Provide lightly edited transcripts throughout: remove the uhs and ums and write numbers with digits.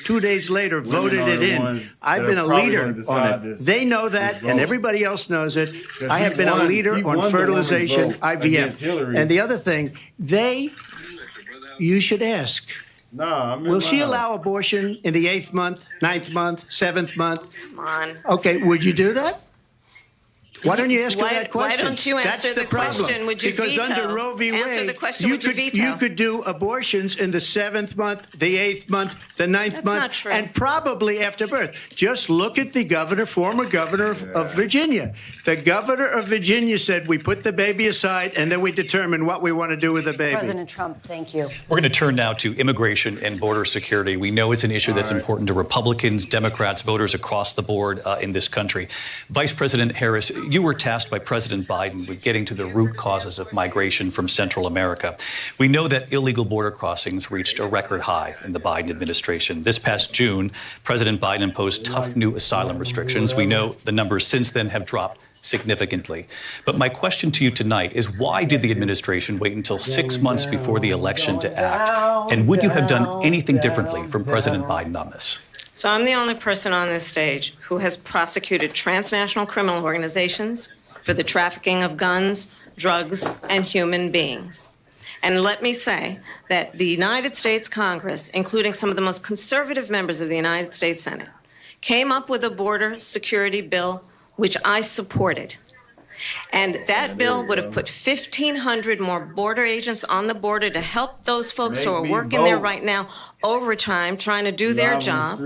2 days later voted it in. I've been a leader on it. They know that, and everybody else knows it. I have been a leader on fertilization, IVF. And the other thing, you should ask, will she allow abortion in the 8th month, 9th month, 7th month? Come on. Okay, would you do that? Why don't you ask her that question? Why don't you answer the question? Would you because veto? Under Roe v. Wade, answer the question, would you veto? you could do abortions in the 7th month, the 8th month, the 9th month, not true. and probably after birth. Just look at the former governor of Virginia. The governor of Virginia said, we put the baby aside, and then we determine what we want to do with the baby. President Trump, thank you. We're going to turn now to immigration and border security. We know it's an issue that's important to Republicans, Democrats, voters across the board in this country. Vice President Harris, you were tasked by President Biden with getting to the root causes of migration from Central America. We know that illegal border crossings reached a record high in the Biden administration. This past June, President Biden imposed tough new asylum restrictions. We know the numbers since then have dropped significantly. But my question to you tonight is, why did the administration wait until 6 months before the election to act? And would you have done anything differently from President Biden on this? So I'm the only person on this stage who has prosecuted transnational criminal organizations for the trafficking of guns, drugs, and human beings. And let me say that the United States Congress, including some of the most conservative members of the United States Senate, came up with a border security bill which I supported. And that bill would have put 1,500 more border agents on the border to help those folks who are working there right now overtime trying to do their job.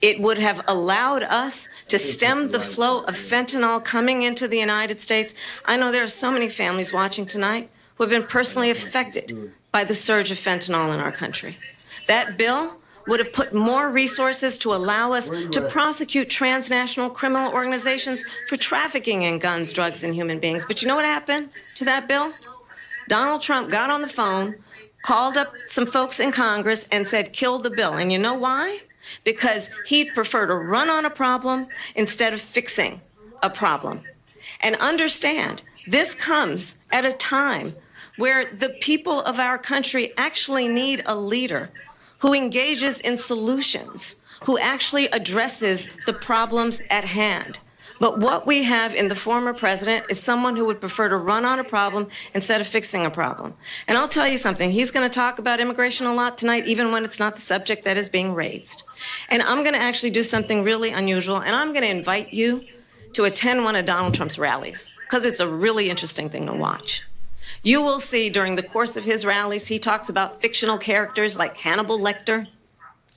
It would have allowed us to stem the flow of fentanyl coming into the United States. I know there are so many families watching tonight who have been personally affected by the surge of fentanyl in our country. That bill would have put more resources to allow us to prosecute transnational criminal organizations for trafficking in guns, drugs, and human beings. But you know what happened to that bill? Donald Trump got on the phone, called up some folks in Congress, and said, kill the bill. And you know why? Because he'd prefer to run on a problem instead of fixing a problem. And understand, this comes at a time where the people of our country actually need a leader who engages in solutions, who actually addresses the problems at hand. But what we have in the former president is someone who would prefer to run on a problem instead of fixing a problem. And I'll tell you something, he's going to talk about immigration a lot tonight, even when it's not the subject that is being raised. And I'm going to actually do something really unusual, and I'm going to invite you to attend one of Donald Trump's rallies, because it's a really interesting thing to watch. You will see during the course of his rallies, he talks about fictional characters like Hannibal Lecter.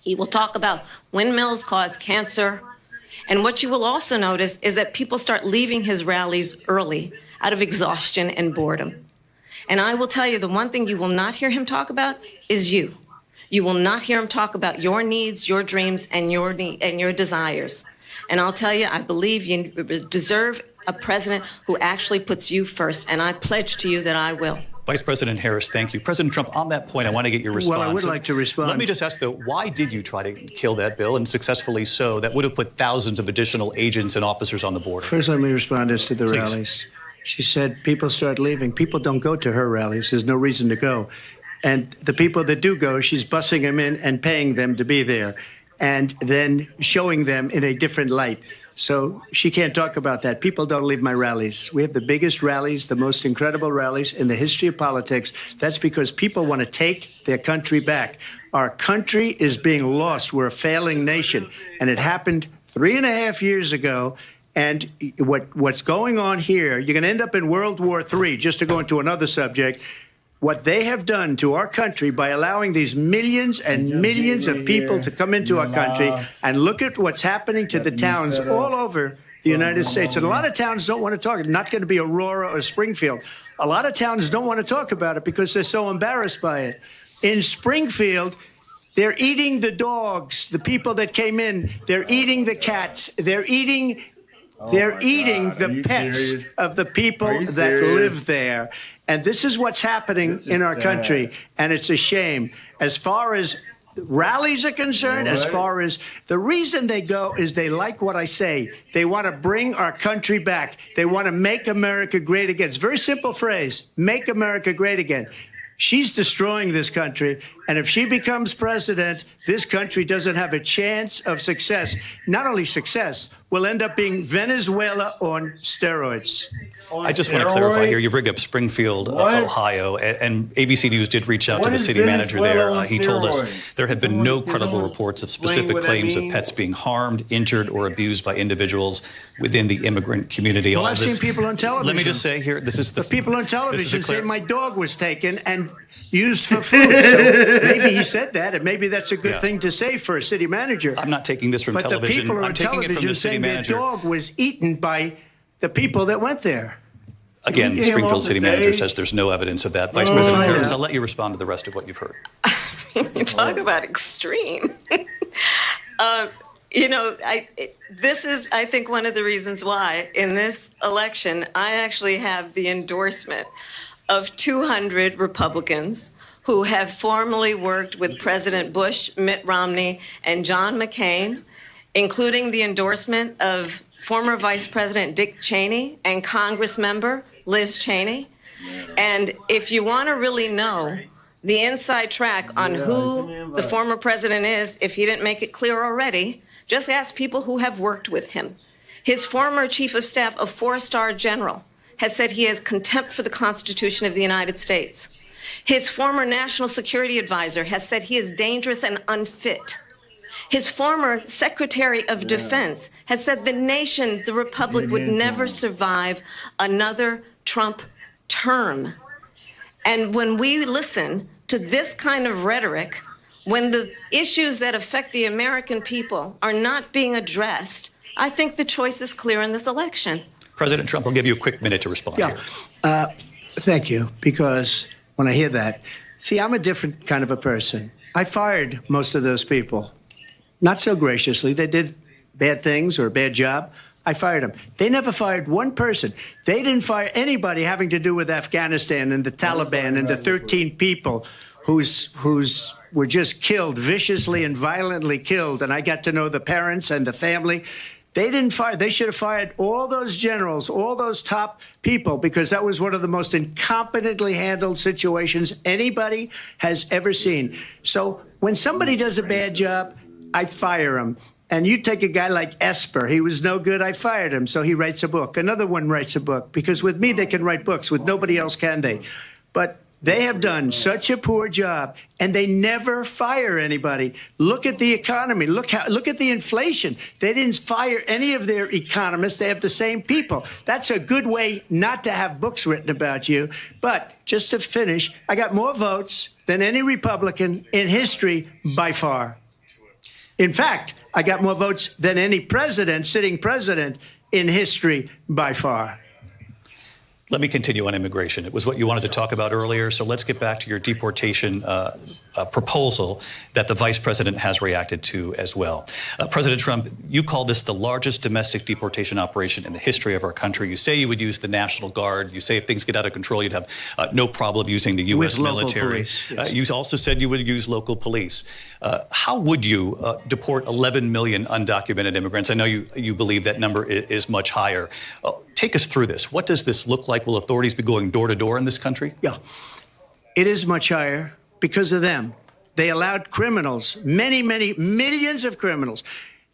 He will talk about windmills cause cancer. And what you will also notice is that people start leaving his rallies early out of exhaustion and boredom. And I will tell you, the one thing you will not hear him talk about is you. You will not hear him talk about your needs, your dreams, and your desires. And I'll tell you, I believe you deserve a president who actually puts you first, and I pledge to you that I will. Vice President Harris, thank you. President Trump, on that point, I want to get your response. Well, I would like to respond. Let me just ask, though, why did you try to kill that bill, and successfully so, that would have put thousands of additional agents and officers on the border? First, let me respond as to the Please. rallies. She said people start leaving. People don't go to her rallies. There's no reason to go. And the people that do go, she's bussing them in and paying them to be there, and then showing them in a different light. So she can't talk about that. People don't leave my rallies. We have the biggest rallies, the most incredible rallies in the history of politics. That's because people want to take their country back. Our country is being lost. We're a failing nation. And it happened 3.5 years ago. And what's going on here, you're going to end up in World War III, just to go into another subject. What they have done to our country by allowing these millions and millions of people to come into our country, and look at what's happening to the towns all over the United States. And a lot of towns don't want to talk. It's not going to be Aurora or Springfield. A lot of towns don't want to talk about it because they're so embarrassed by it. In Springfield, they're eating the dogs, the people that came in. They're eating the cats. They're eating the pets of the people that live there. And this is what's happening in our country, and it's a shame. As far as rallies are concerned, as far as the reason they go is they like what I say. They want to bring our country back. They want to make America great again. It's a very simple phrase, make America great again. She's destroying this country. And if she becomes president, this country doesn't have a chance of success. Not only success, we'll end up being Venezuela on steroids. I just want to clarify here. You bring up Springfield, Ohio, and ABC News did reach out to the city manager there. He told us there had been no credible reports of specific claims of pets being harmed, injured, or abused by individuals within the immigrant community. Well, I've seen people on television. Let me just say here, this is the people on television say my dog was taken and used for food. So maybe he said that, and maybe that's a good thing to say for a city manager. I'm not taking this from television. But the people I'm on taking it from television the city saying their manager. dog was eaten by the people that went there. Again, the Springfield city manager says there's no evidence of that. Vice President Harris, I'll let you respond to the rest of what you've heard. You talk about extreme. This is, I think, one of the reasons why in this election, I actually have the endorsement of 200 Republicans who have formerly worked with President Bush, Mitt Romney, and John McCain, including the endorsement of former Vice President Dick Cheney and Congress member Liz Cheney. And if you want to really know the inside track on who the former president is, if he didn't make it clear already, just ask people who have worked with him. His former chief of staff, a four-star general, has said he has contempt for the Constitution of the United States. His former national security advisor has said he is dangerous and unfit. His former Secretary of Defense has said the nation, the republic, would never survive another Trump term. And when we listen to this kind of rhetoric, when the issues that affect the American people are not being addressed, I think the choice is clear in this election. President Trump, I'll give you a quick minute to respond here. Thank you, because when I hear that, see, I'm a different kind of a person. I fired most of those people. Not so graciously. They did bad things or a bad job. I fired them. They never fired one person. They didn't fire anybody having to do with Afghanistan and the Taliban and the 13 people who's were just killed, viciously and violently killed. And I got to know the parents and the family. They didn't fire. They should have fired all those generals, all those top people, because that was one of the most incompetently handled situations anybody has ever seen. So when somebody does a bad job, I fire him. And you take a guy like Esper. He was no good. I fired him. So he writes a book. Another one writes a book. Because with me, they can write books. With nobody else can they. But they have done such a poor job, and they never fire anybody. Look at the economy. Look at the inflation. They didn't fire any of their economists. They have the same people. That's a good way not to have books written about you. But just to finish, I got more votes than any Republican in history by far. In fact, I got more votes than any president, sitting president in history by far. Let me continue on immigration. It was what you wanted to talk about earlier, so let's get back to your deportation proposal that the vice president has reacted to as well. President Trump, you call this the largest domestic deportation operation in the history of our country. You say you would use the National Guard. You say if things get out of control, you'd have no problem using the U.S. military. Police, yes. You also said you would use local police. How would you deport 11 million undocumented immigrants? I know you believe that number is much higher. Take us through this. What does this look like? Will authorities be going door to door in this country? Yeah, it is much higher because of them. They allowed criminals, many millions of criminals.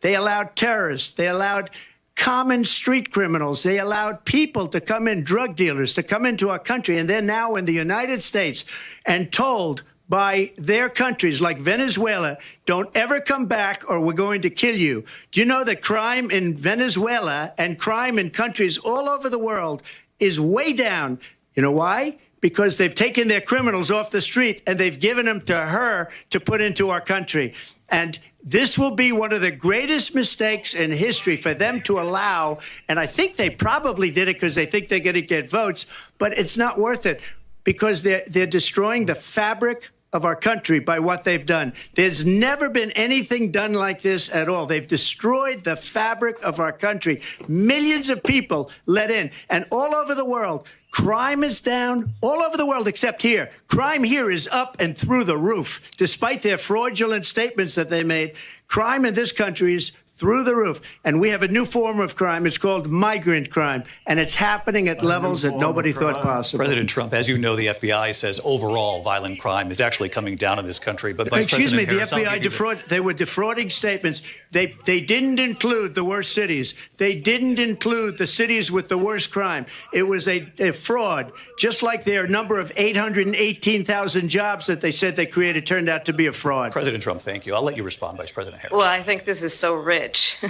They allowed terrorists. They allowed common street criminals. They allowed people to come in, drug dealers, to come into our country. And they're now in the United States and told by their countries like Venezuela, don't ever come back or we're going to kill you. Do you know that crime in Venezuela and crime in countries all over the world is way down? You know why? Because they've taken their criminals off the street and they've given them to her to put into our country. And this will be one of the greatest mistakes in history for them to allow. And I think they probably did it because they think they're going to get votes, but it's not worth it because they're destroying the fabric of our country by what they've done. There's never been anything done like this at all. They've destroyed the fabric of our country. Millions of people let in. And all over the world, crime is down. All over the world except here. Crime here is up and through the roof. Despite their fraudulent statements that they made, crime in this country is through the roof. And we have a new form of crime. It's called migrant crime, and it's happening at levels that nobody thought possible. President Trump, as you know, the FBI says overall violent crime is actually coming down in this country. But Vice Excuse me, President the Harris, FBI they were defrauding statements. They didn't include the worst cities. They didn't include the cities with the worst crime. It was a fraud, just like their number of 818,000 jobs that they said they created turned out to be a fraud. President Trump, thank you. I'll let you respond, Vice President Harris. Well, I think this is so rich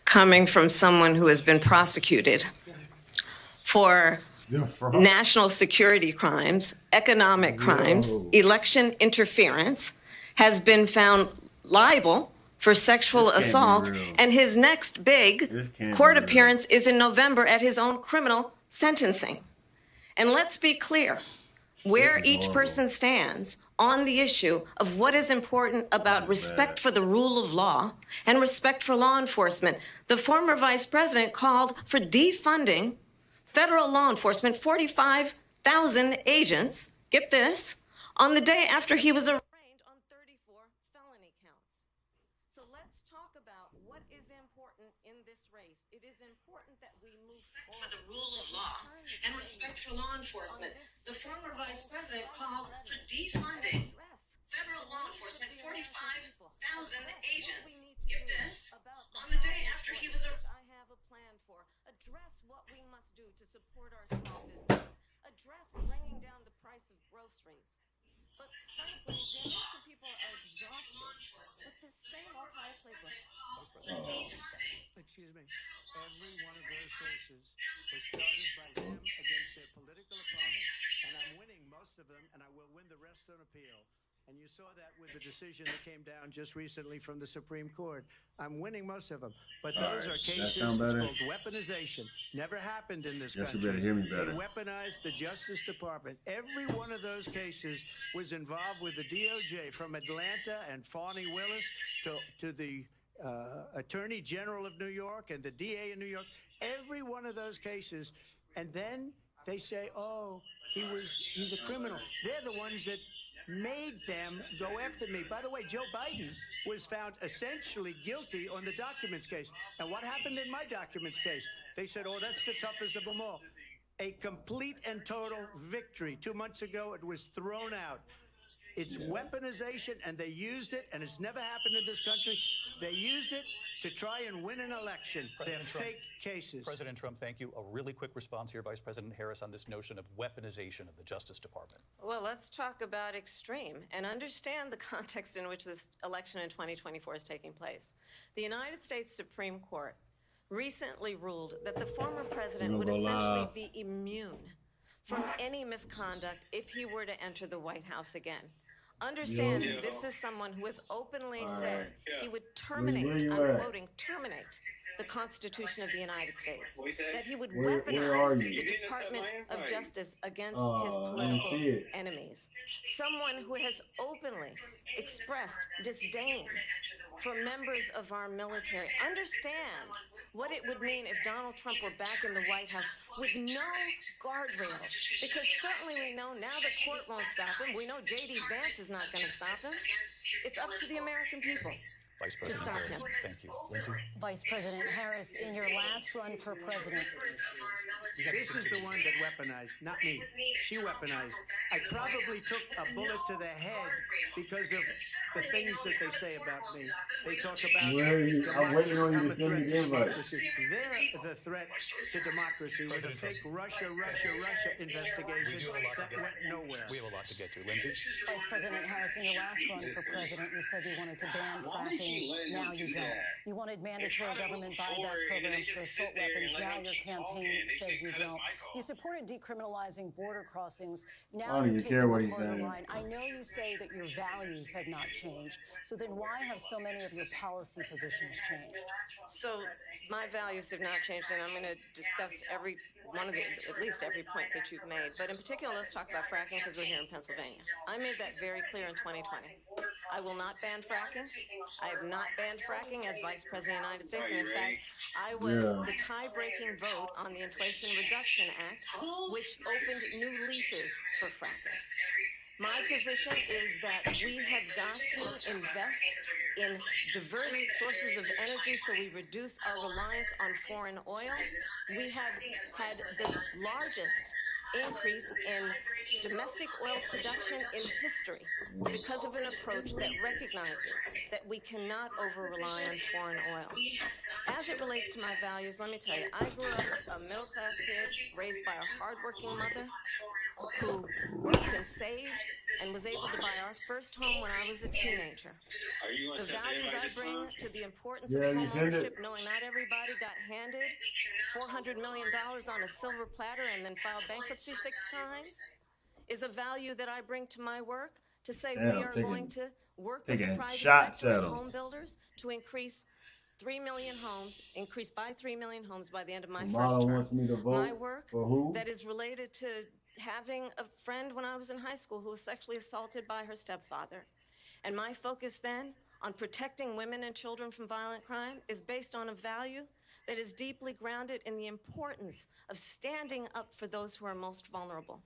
coming from someone who has been prosecuted for national security crimes, economic crimes, election interference, has been found liable for sexual assault, and his next big court appearance is in November at his own criminal sentencing. And let's be clear where each person stands on the issue of what is important about respect for the rule of law and respect for law enforcement. The former vice president called for defunding federal law enforcement, 45,000 agents, get this, on the day after he was arraigned on 34 felony counts. So let's talk about what is important in this race. It is important that we move forward for the rule of law and respect for law enforcement. The former vice president called for defunding federal law enforcement, 45,000 agents. Get this, on the day after he was arraigned. I have a plan for address what we must do to support our small businesses, address bringing down the price of groceries. But frankly, the American people are exhausted with the same multi-playbook. Excuse me. Every one of those cases was started by them against their political opponent. And I'm winning most of them, and I will win the rest on appeal. And you saw that with the decision that came down just recently from the Supreme Court. I'm winning most of them. But those are cases, it's called weaponization. Never happened in this country. You better hear me better. They weaponized the Justice Department. Every one of those cases was involved with the DOJ, from Atlanta and Fani Willis to the Attorney General of New York and the DA in New York. Every one of those cases. And then they say, oh, he's a criminal. They're the ones that made them go after me. By the way, Joe Biden was found essentially guilty on the documents case. And what happened in my documents case? They said, oh, that's the toughest of them all. A complete and total victory. 2 months ago, it was thrown out. It's weaponization, and they used it, and it's never happened in this country. They used it to try and win an election. They're fake cases. President Trump, thank you. A really quick response here, Vice President Harris, on this notion of weaponization of the Justice Department. Well, let's talk about extreme and understand the context in which this election in 2024 is taking place. The United States Supreme Court recently ruled that the former president would essentially be immune from any misconduct if he were to enter the White House again. Understand, this is someone who has openly said he would terminate, I'm quoting, terminate the Constitution of the United States, that he would weaponize the Department of Justice against his political enemies. Someone who has openly expressed disdain for members of our military. Understand what it would mean if Donald Trump were back in the White House with no guardrails, because certainly we know now the court won't stop him. We know J.D. Vance is not going to stop him. It's up to the American people. Vice President Harris, thank you. Lindsay? Vice President Harris, in your last run for president. This is the one that weaponized, not me. She weaponized. I probably took a bullet to the head because of the things that they say about me. They talk about democracy. I'm waiting on you to send me the invite. They're the threat to democracy with a fake Russia investigation that went nowhere. We have a lot to get to. Lindsay? Vice President Harris, in your last run for president, you said you wanted to ban fracking. Now you don't. You wanted mandatory government buyback programs for assault weapons. Now your campaign says you don't. You supported decriminalizing border crossings. Now you're taking a harder line. I know you say that your values have not changed. So then why have so many of your policy positions changed? So my values have not changed, and I'm going to discuss every one of the, at least every point that you've made. But in particular, let's talk about fracking because we're here in Pennsylvania. I made that very clear in 2020. I will not ban fracking. I have not banned fracking as Vice President of the United States. And in fact, I was the tie-breaking vote on the Inflation Reduction Act, which opened new leases for fracking. My position is that we have got to invest in diverse sources of energy so we reduce our reliance on foreign oil. We have had the largest increase in domestic oil production in history because of an approach that recognizes that we cannot over-rely on foreign oil. As it relates to my values, let me tell you, I grew up a middle-class kid raised by a hardworking mother who worked and saved and was able to buy our first home when I was a teenager. The values I bring to the importance of home ownership, knowing not everybody got handed $400 million on a silver platter and then filed bankruptcy 6 times, is a value that I bring to my work to say we are going to work with the private sector and home builders to increase 3 million homes, increase by 3 million homes by the end of my Kamala first term. wants me to vote My work for who? that is related to having a friend when I was in high school who was sexually assaulted by her stepfather. And my focus then on protecting women and children from violent crime is based on a value that is deeply grounded in the importance of standing up for those who are most vulnerable.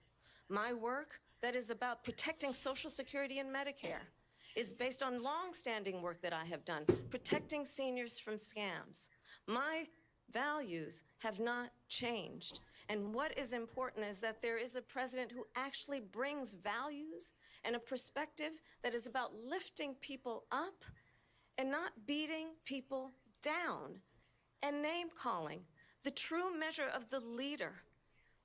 My work that is about protecting Social Security and Medicare is based on long-standing work that I have done, protecting seniors from scams. My values have not changed. And what is important is that there is a president who actually brings values and a perspective that is about lifting people up and not beating people down and name-calling. The true measure of the leader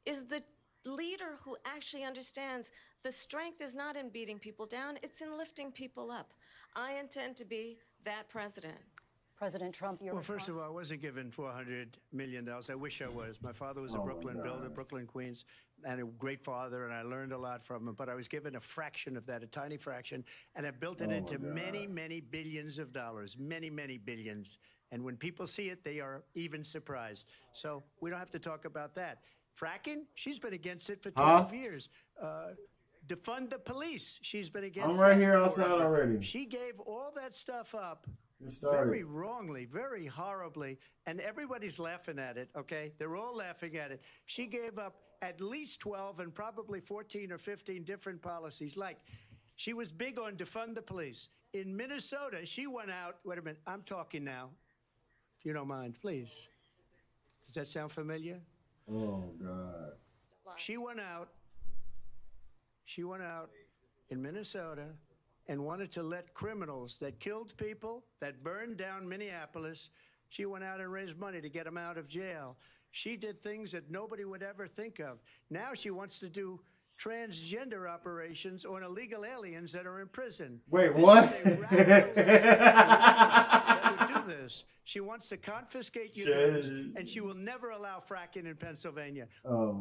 is the leader who actually understands the strength is not in beating people down, it's in lifting people up. I intend to be that president. President Trump, your response? First of all, I wasn't given $400 million. I wish I was. My father was a Brooklyn builder, Brooklyn, Queens, and a great father, and I learned a lot from him. But I was given a fraction of that, a tiny fraction, and I built it into many, many billions of dollars, many, many billions. And when people see it, they are even surprised. So we don't have to talk about that. Fracking, she's been against it for 12 years. Defund the police, she's been against it. I'm right here outside already. She gave all that stuff up very very wrongly, very horribly, and everybody's laughing at it, okay? They're all laughing at it. She gave up at least 12 and probably 14 or 15 different policies. Like, she was big on defund the police. In Minnesota, she went out, wait a minute, I'm talking now, if you don't mind, please. Does that sound familiar? Oh, God. She went out in Minnesota and wanted to let criminals that killed people, that burned down Minneapolis, she went out and raised money to get them out of jail. She did things that nobody would ever think of. Now she wants to do transgender operations on illegal aliens that are in prison. Wait, what? That would do this. She wants to confiscate your guns, and she will never allow fracking in Pennsylvania.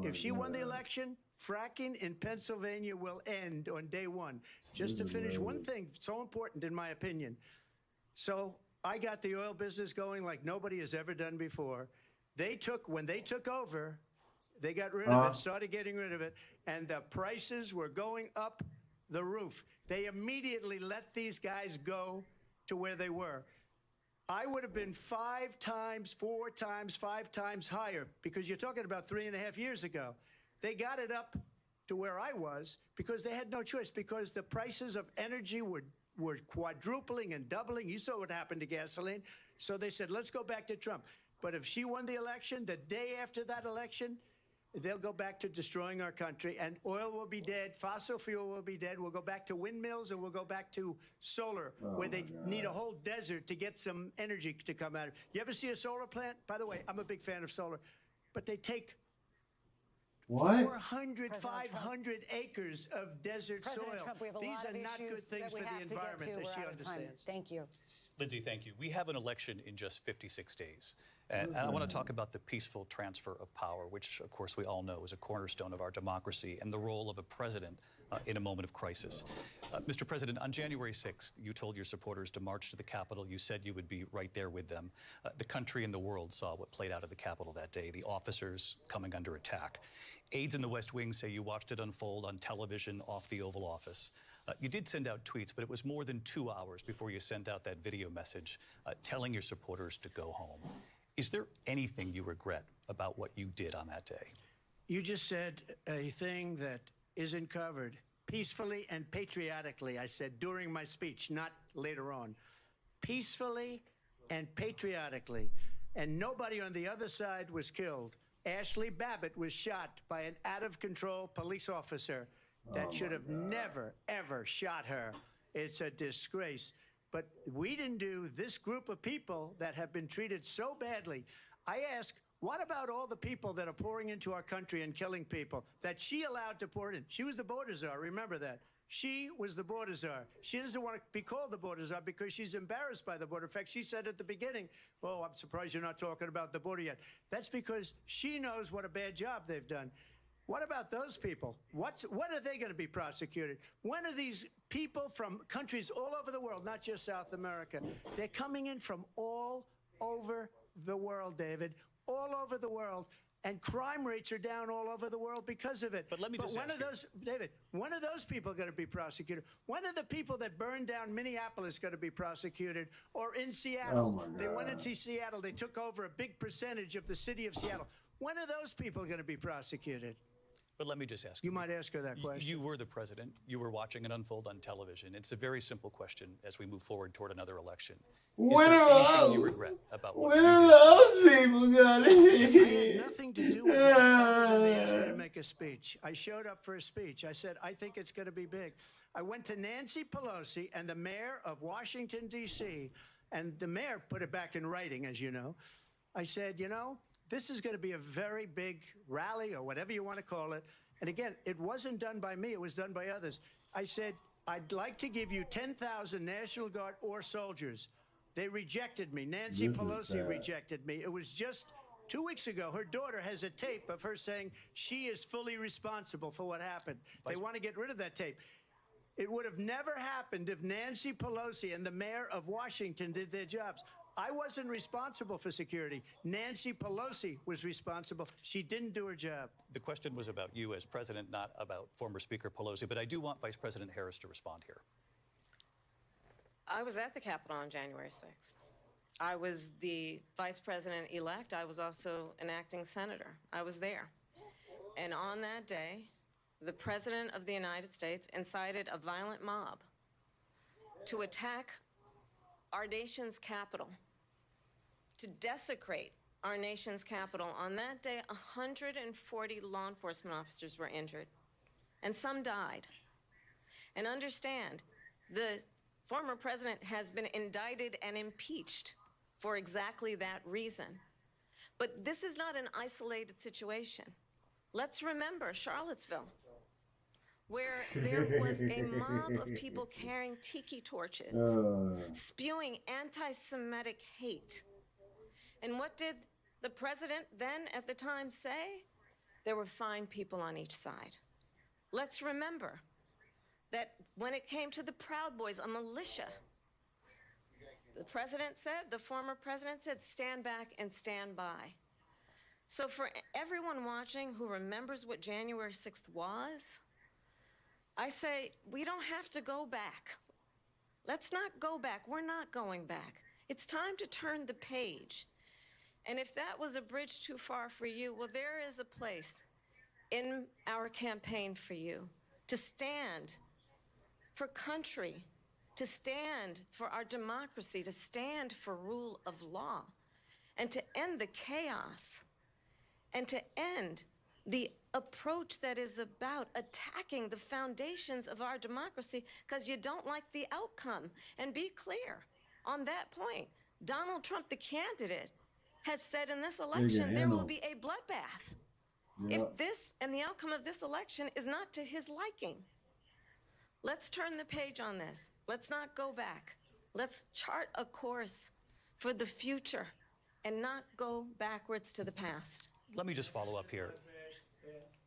If she won the election, fracking in Pennsylvania will end on day one. Just to finish one thing, so important in my opinion. So I got the oil business going like nobody has ever done before. When they took over, they got rid of it, started getting rid of it, and the prices were going up the roof. They immediately let these guys go to where they were. I would have been 5 times, 4 times, 5 times higher, because you're talking about 3.5 years ago. They got it up to where I was because they had no choice, because the prices of energy were quadrupling and doubling. You saw what happened to gasoline. So they said, let's go back to Trump. But if she won the election, the day after that election, they'll go back to destroying our country, and oil will be dead, fossil fuel will be dead. We'll go back to windmills, and we'll go back to solar, where they need a whole desert to get some energy to come out of. You ever see a solar plant? By the way, I'm a big fan of solar, but they take 400, 500 acres of desert President soil. Trump, we have a These lot are of not good issues things that for we the have to get environment, to. as We're she out of time. understands. Thank you. Lindsay, thank you. We have an election in just 56 days. And I want to talk about the peaceful transfer of power, which, of course, we all know is a cornerstone of our democracy, and the role of a president in a moment of crisis. Mr. President, on January 6th, you told your supporters to march to the Capitol. You said you would be right there with them. The country and the world saw what played out at the Capitol that day, the officers coming under attack. Aides in the West Wing say you watched it unfold on television off the Oval Office. You did send out tweets, but it was more than 2 hours before you sent out that video message telling your supporters to go home. Is there anything you regret about what you did on that day? You just said a thing that isn't covered. peacefully and patriotically. I said during my speech, not later on. Peacefully and patriotically. And nobody on the other side was killed. Ashley Babbitt was shot by an out-of-control police officer that should have never, ever shot her. It's a disgrace. But we didn't do this group of people that have been treated so badly. I ask, what about all the people that are pouring into our country and killing people that she allowed to pour in? She was the border czar, remember that. She was the border czar. She doesn't want to be called the border czar because she's embarrassed by the border. In fact, she said at the beginning, oh, I'm surprised you're not talking about the border yet. That's because she knows what a bad job they've done. What about those people? When are they going to be prosecuted? When are these people from countries all over the world, not just South America? They're coming in from all over the world, David, all over the world. And crime rates are down all over the world because of it. But let me just ask you, David, when are those people going to be prosecuted? When are the people that burned down Minneapolis going to be prosecuted? Or in Seattle? Oh my God. They went into Seattle. They took over a big percentage of the city of Seattle. When are those people going to be prosecuted? but let me just ask You might ask her that question. You were the president. You were watching it unfold on television. It's a very simple question as we move forward toward another election. When there are anything those? you regret about what When you are did? those people gonna I had hit? nothing to do with it. They asked me to make a speech. I showed up for a speech. I said, I think it's going to be big. I went to Nancy Pelosi and the mayor of Washington, D.C., and the mayor put it back in writing, as you know. I said, you know, this is going to be a very big rally or whatever you want to call it. And again, it wasn't done by me. It was done by others. I said, I'd like to give you 10,000 National Guard or soldiers. They rejected me. Nancy This is Pelosi sad. rejected me. It was just 2 weeks ago. Her daughter has a tape of her saying she is fully responsible for what happened. They want to get rid of that tape. It would have never happened if Nancy Pelosi and the mayor of Washington did their jobs. I wasn't responsible for security. Nancy Pelosi was responsible. She didn't do her job. The question was about you as president, not about former Speaker Pelosi, but I do want Vice President Harris to respond here. I was at the Capitol on January 6th. I was the vice president-elect. I was also an acting senator. I was there. And on that day, the President of the United States incited a violent mob to attack our nation's capital, to desecrate our nation's capital. On that day, 140 law enforcement officers were injured, and some died. And understand, the former president has been indicted and impeached for exactly that reason. But this is not an isolated situation. Let's remember Charlottesville, where there was a mob of people carrying tiki torches, spewing anti-Semitic hate. And what did the president then at the time say? There were fine people on each side. Let's remember that when it came to the Proud Boys, a militia, the president said, the former president said, stand back and stand by. So for everyone watching who remembers what January 6th was, I say, we don't have to go back. Let's not go back. We're not going back. It's time to turn the page. And if that was a bridge too far for you, well, there is a place in our campaign for you to stand for country, to stand for our democracy, to stand for rule of law, and to end the chaos, and to end the approach that is about attacking the foundations of our democracy because you don't like the outcome. And be clear on that point. Donald Trump, the candidate, has said in this election there will be a bloodbath if this and the outcome of this election is not to his liking. Let's turn the page on this. Let's not go back. Let's chart a course for the future and not go backwards to the past. Let me just follow up here.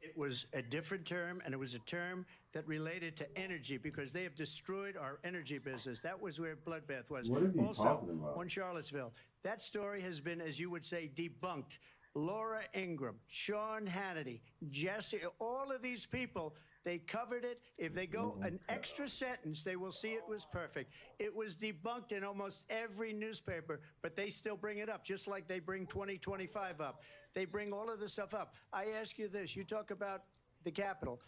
It was a different term, and it was a term that related to energy because they have destroyed our energy business. That was where bloodbath was. What is he also, talking about? on Charlottesville, that story has been, as you would say, debunked. Laura Ingraham, Sean Hannity, Jesse, all of these people, they covered it. If they go an extra sentence, they will see it was perfect. It was debunked in almost every newspaper, but they still bring it up, just like they bring 2025 up. They bring all of this stuff up. I ask you this. You talk about the Capitol.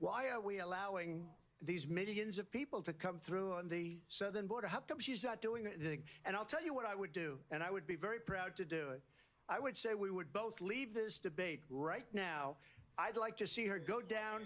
Why are we allowing these millions of people to come through on the southern border? How come she's not doing anything? And I'll tell you what I would do, and I would be very proud to do it. I would say we would both leave this debate right now. I'd like to see her go down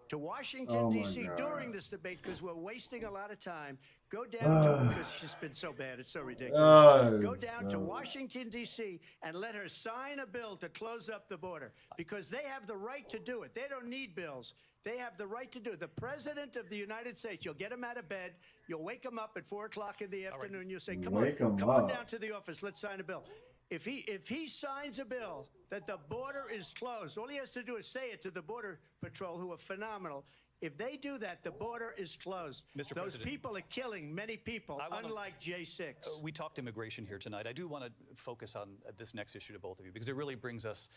to Washington, Oh, my D.C. God. during this debate, because we're wasting a lot of time. Go down to, because she's been so bad, it's so ridiculous. Go down to Washington, D.C., and let her sign a bill to close up the border, because they have the right to do it. They don't need bills. They have the right to do it. The President of the United States, you'll get him out of bed, you'll wake him up at 4 o'clock in the afternoon, you'll say, come on down to the office, let's sign a bill. If he signs a bill that the border is closed, all he has to do is say it to the Border Patrol, who are phenomenal. If they do that, the border is closed. Mr. Those President, people are killing many people, unlike J6. We talked immigration here tonight. I do want to focus on this next issue to both of you, because it really brings us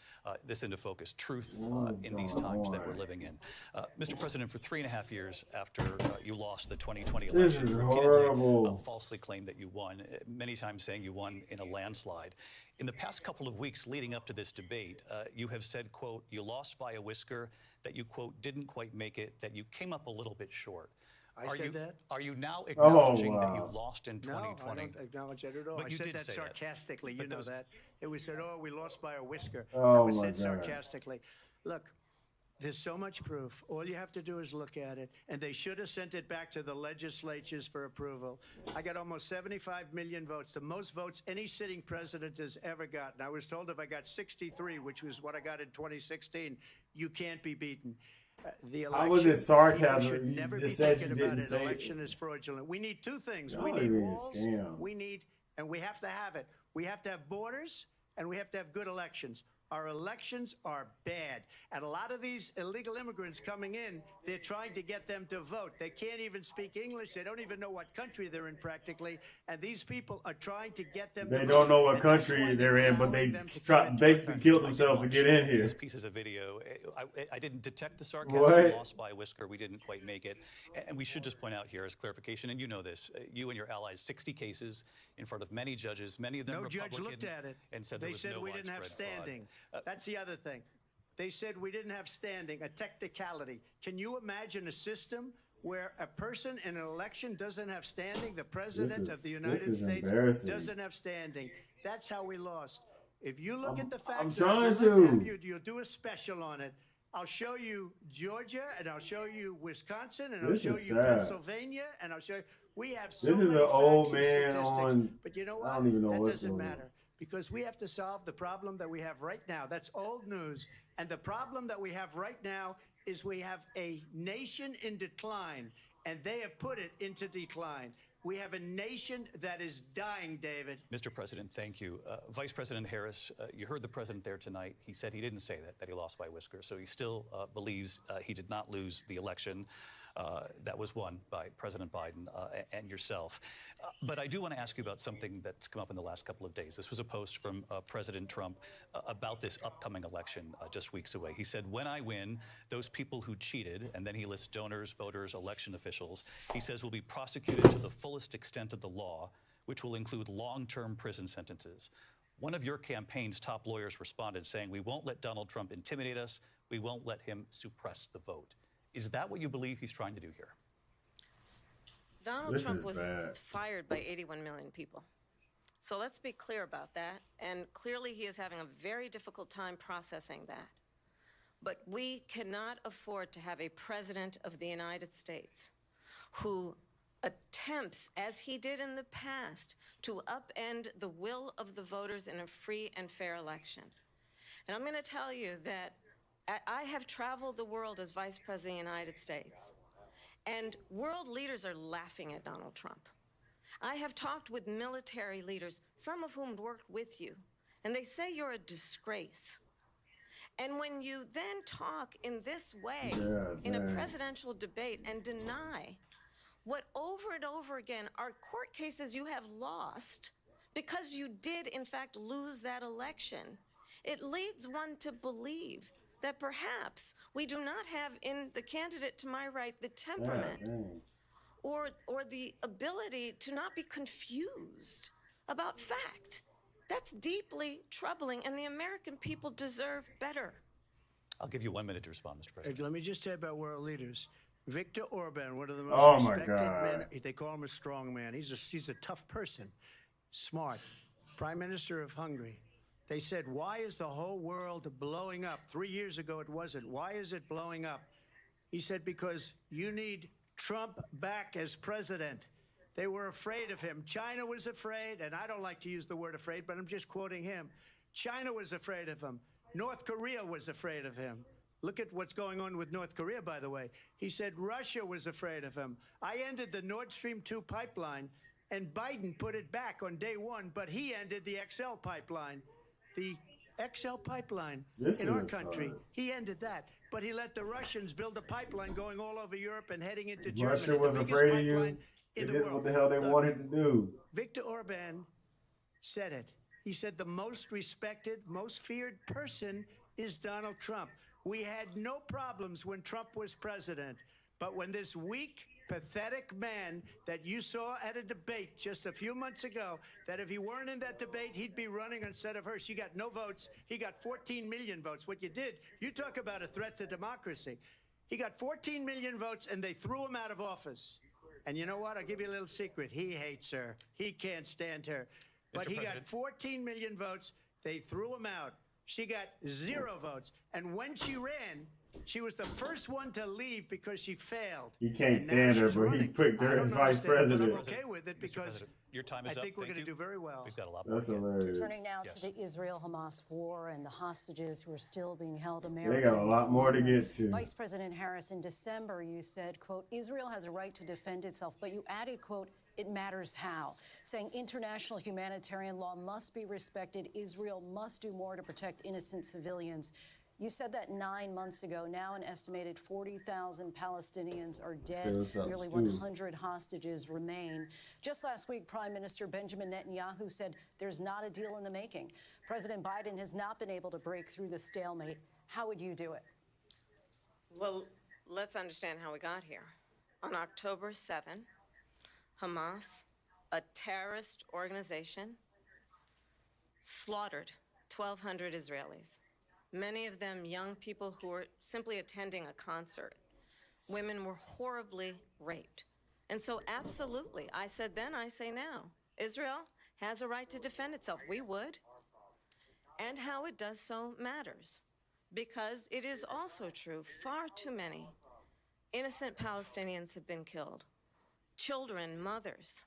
this into focus, truth in these times that we're living in. Mr. President, for 3.5 years after you lost the 2020 election, This is you horrible. falsely claimed that you won, many times saying you won in a landslide. In the past couple of weeks leading up to this debate, you have said, quote, you lost by a whisker, that you, quote, didn't quite make it, that you came up a little bit short. I said that? Are you now acknowledging that you wow. lost in 2020? No, I don't acknowledge that at all. But I you said did that say that. sarcastically. But You know those- that. It was said, oh, we lost by a whisker. Oh, That was my said God. sarcastically. Look, there's so much proof. All you have to do is look at it. And they should have sent it back to the legislatures for approval. I got almost 75 million votes, the most votes any sitting president has ever gotten. I was told if I got 63, which was what I got in 2016, you can't be beaten. The election, How was it sarcasm? people should You never just be said thinking you about didn't it. say it. Election is fraudulent. We need two things. Y'all We are need being walls. scammed. We need, and we have to have it. We have to have borders, and we have to have good elections. Our elections are bad. And a lot of these illegal immigrants coming in, they're trying to get them to vote. They can't even speak English. They don't even know what country they're in practically. And these people are trying to get them to They vote. don't know what And that's country why they're in, but they allowing them to come into our basically country. killed themselves to get in here. These pieces of video, I didn't detect the sarcasm. What? Lost by a whisker. We didn't quite make it. And we should just point out here as clarification, and you know this, you and your allies, 60 cases in front of many judges, many of them No Republican. judge looked at it. And said They there was said no we didn't have widespread fraud. standing. That's the other thing. They said we didn't have standing, a technicality. Can you imagine a system where a person in an election doesn't have standing? The president of the United States embarrassing. doesn't have standing. That's how we lost. If you look at the facts, I'm and trying I'd love to have to. you'll do a special on it. I'll show you Georgia, and I'll show you Wisconsin, and This I'll show is you sad. Pennsylvania, and I'll show you. We have so This is many an old facts and man statistics. on- But you know I what? don't even know That what's doesn't going on. matter, because we have to solve the problem that we have right now. That's old news. And the problem that we have right now is we have a nation in decline, and they have put it into decline. We have a nation that is dying, David. Mr. President, thank you. Vice President Harris, you heard the president there tonight. He said he didn't say that he lost by a whisker. So he still believes he did not lose the election that was won by President Biden and yourself. But I do want to ask you about something that's come up in the last couple of days. This was a post from President Trump about this upcoming election just weeks away. He said, when I win, those people who cheated, and then he lists donors, voters, election officials, he says will be prosecuted to the fullest extent of the law, which will include long-term prison sentences. One of your campaign's top lawyers responded saying, we won't let Donald Trump intimidate us. We won't let him suppress the vote. Is that what you believe he's trying to do here? Donald This Trump is was bad. fired by 81 million people. So let's be clear about that. And clearly he is having a very difficult time processing that. But we cannot afford to have a president of the United States who attempts, as he did in the past, to upend the will of the voters in a free and fair election. And I'm going to tell you that I have traveled the world as Vice President of the United States, and world leaders are laughing at Donald Trump. I have talked with military leaders, some of whom worked with you, and they say you're a disgrace. And when you then talk in this way in a presidential debate and deny what over and over again are court cases you have lost because you did in fact lose that election, it leads one to believe that perhaps we do not have in the candidate to my right the temperament or the ability to not be confused about fact. That's deeply troubling, and the American people deserve better. I'll give you 1 minute to respond, Mr. President. Let me just say about world leaders. Viktor Orban, one of the most Oh, my respected God. men. They call him a strong man. He's a tough person, smart. Prime Minister of Hungary. They said, why is the whole world blowing up? 3 years ago, it wasn't. Why is it blowing up? He said, because you need Trump back as president. They were afraid of him. China was afraid, and I don't like to use the word afraid, but I'm just quoting him. China was afraid of him. North Korea was afraid of him. Look at what's going on with North Korea, by the way. He said Russia was afraid of him. I ended the Nord Stream 2 pipeline, and Biden put it back on day one, but he ended the XL pipeline. The XL pipeline in our country, he ended that. But he let the Russians build a pipeline going all over Europe and heading into Germany. Russia was the biggest afraid of pipeline you. in the It did world. what the hell they wanted to do. Viktor Orban said it. He said the most respected, most feared person is Donald Trump. We had no problems when Trump was president. But when this weak, pathetic man that you saw at a debate just a few months ago, that if he weren't in that debate, he'd be running instead of her. She got no votes. He got 14 million votes. What you did, you talk about a threat to democracy. He got 14 million votes, and they threw him out of office. And you know what? I'll give you a little secret. He hates her. He can't stand her. But he got 14 million votes. They threw him out. She got 0 votes. And when she ran, she was the first one to leave because she failed. He can't And now stand her, she's but he running. picked her I as don't vice understand, but president. I'm okay with it Mr. because President, your time is I up. think we're Thank going to you. do very well. We've got a lot more. That's hilarious. Turning now Yes. to the Israel-Hamas war and the hostages who are still being held They Americans. got a lot more to get to. Vice President Harris, in December, you said, quote, Israel has a right to defend itself, but you added, quote, it matters how, saying international humanitarian law must be respected. Israel must do more to protect innocent civilians. You said that 9 months ago. Now an estimated 40,000 Palestinians are dead. Nearly 100 hostages remain. Just last week, Prime Minister Benjamin Netanyahu said there's not a deal in the making. President Biden has not been able to break through the stalemate. How would you do it? Well, let's understand how we got here. On October 7, Hamas, a terrorist organization, slaughtered 1,200 Israelis, many of them young people who were simply attending a concert. Women were horribly raped. And so absolutely, I said then, I say now, Israel has a right to defend itself. We would. And how it does so matters. Because it is also true, far too many innocent Palestinians have been killed. Children, mothers.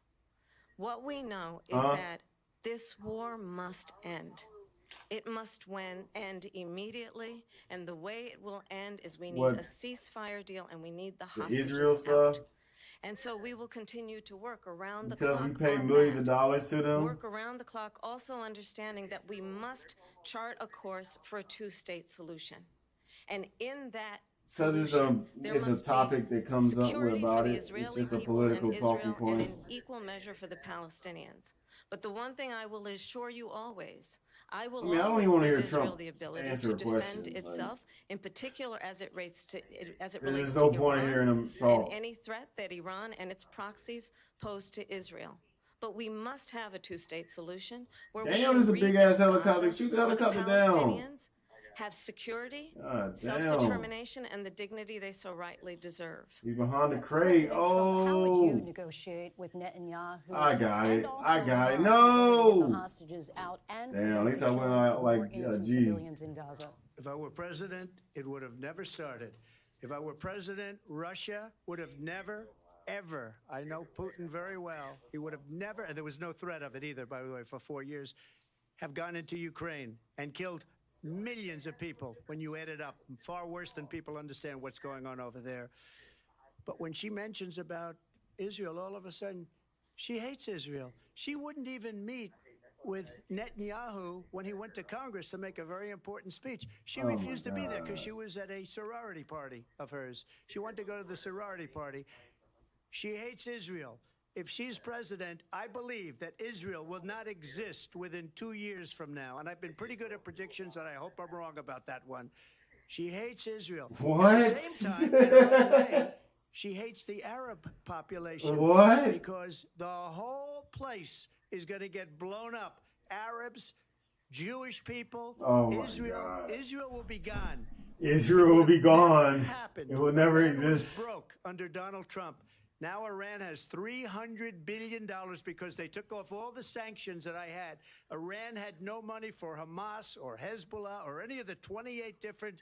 What we know is that this war must end. It must end immediately, and the way it will end is we need a ceasefire deal, and we need the hostages Israel stuff? out. And so we will continue to work around the Because clock. we pay on millions that. of dollars to them. Work around the clock, also understanding that we must chart a course for a two-state solution. And in that Because it's a topic that comes up with about it. It's just a political talking point. And in equal measure for the Palestinians. But the one thing I will assure you always, I will I don't always even want to give hear Israel Trump the ability answer to a defend question. itself, in particular as it relates to There's no point in hearing him talk. and any threat that Iran and its proxies pose to Israel. But we must have a two-state solution where we Damn, can this is a big-ass rebuild helicopter. Gaza, Shoot the where helicopter down. Palestinians have security, God damn. self-determination, and the dignity they so rightly deserve. He's behind the crate. President Trump, how would you Oh. negotiate with Netanyahu? I got it. And also I got it. Hamas in No. order to get the hostages out and Damn, at prevent least the I went killing out of like, more innocent G. civilians in Gaza. If I were president, it would have never started. If I were president, Russia would have never, ever, I know Putin very well, he would have never, and there was no threat of it either, by the way, for 4 years, have gone into Ukraine and killed millions of people when you add it up, far worse than people understand what's going on over there. But when she mentions about Israel, all of a sudden, she hates Israel. She wouldn't even meet with Netanyahu when he went to Congress to make a very important speech. She refused to be there because she was at a sorority party of hers. She wanted to go to the sorority party. She hates Israel. If she's president, I believe that Israel will not exist within 2 years from now. And I've been pretty good at predictions, and I hope I'm wrong about that one. She hates Israel. What? At the same time, and by the way, she hates the Arab population. What? Because the whole place is going to get blown up. Arabs, Jewish people, Oh my Israel, God. Israel will be gone. Israel will be gone. Happened. It will never Iran was exist. broke under Donald Trump. Now Iran has $300 billion because they took off all the sanctions that I had. Iran had no money for Hamas or Hezbollah or any of the 28 different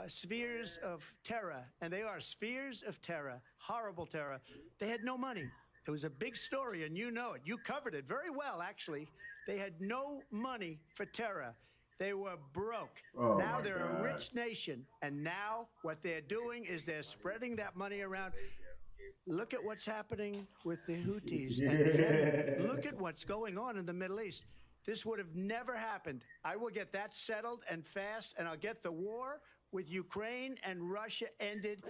spheres of terror. And they are spheres of terror, horrible terror. They had no money. It was a big story, and you know it. You covered it very well, actually. They had no money for terror. They were broke. Oh, now my they're God. a rich nation. And now what they're doing is they're spreading that money around. Look at what's happening with the Houthis. And Yemen. Look at what's going on in the Middle East. This would have never happened. I will get that settled and fast, and I'll get the war with Ukraine and Russia ended.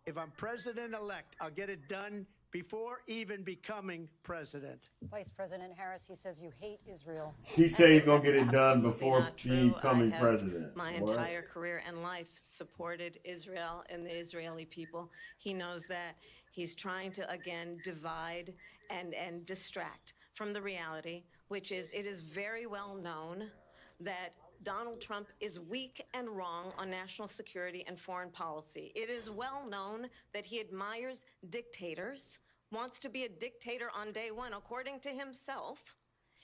If I'm president-elect, I'll get it done before even becoming president. Vice President Harris, he says you hate Israel. He said he's going to That's get it done absolutely before not true. becoming I have president. My What? entire career and life supported Israel and the Israeli people. He knows that. He's trying to, again, divide and distract from the reality, which is it is very well known that Donald Trump is weak and wrong on national security and foreign policy. It is well known that he admires dictators, wants to be a dictator on day one, according to himself.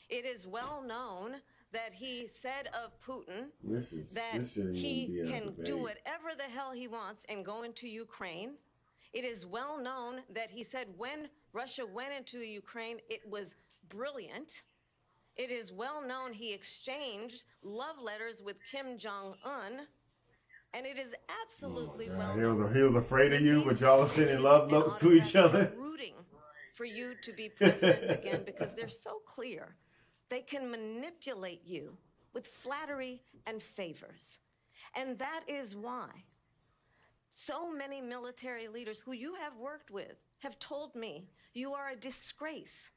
It is well known that he said of Putin that he can do whatever the hell he wants and go into Ukraine. It is well known that he said when Russia went into Ukraine, it was brilliant. It is well known he exchanged love letters with Kim Jong-un. And it is absolutely well known. He was afraid of you, but y'all was sending love notes to each other. Rooting for you to be president again because they're so clear. They can manipulate you with flattery and favors. And that is why so many military leaders who you have worked with have told me you are a disgrace.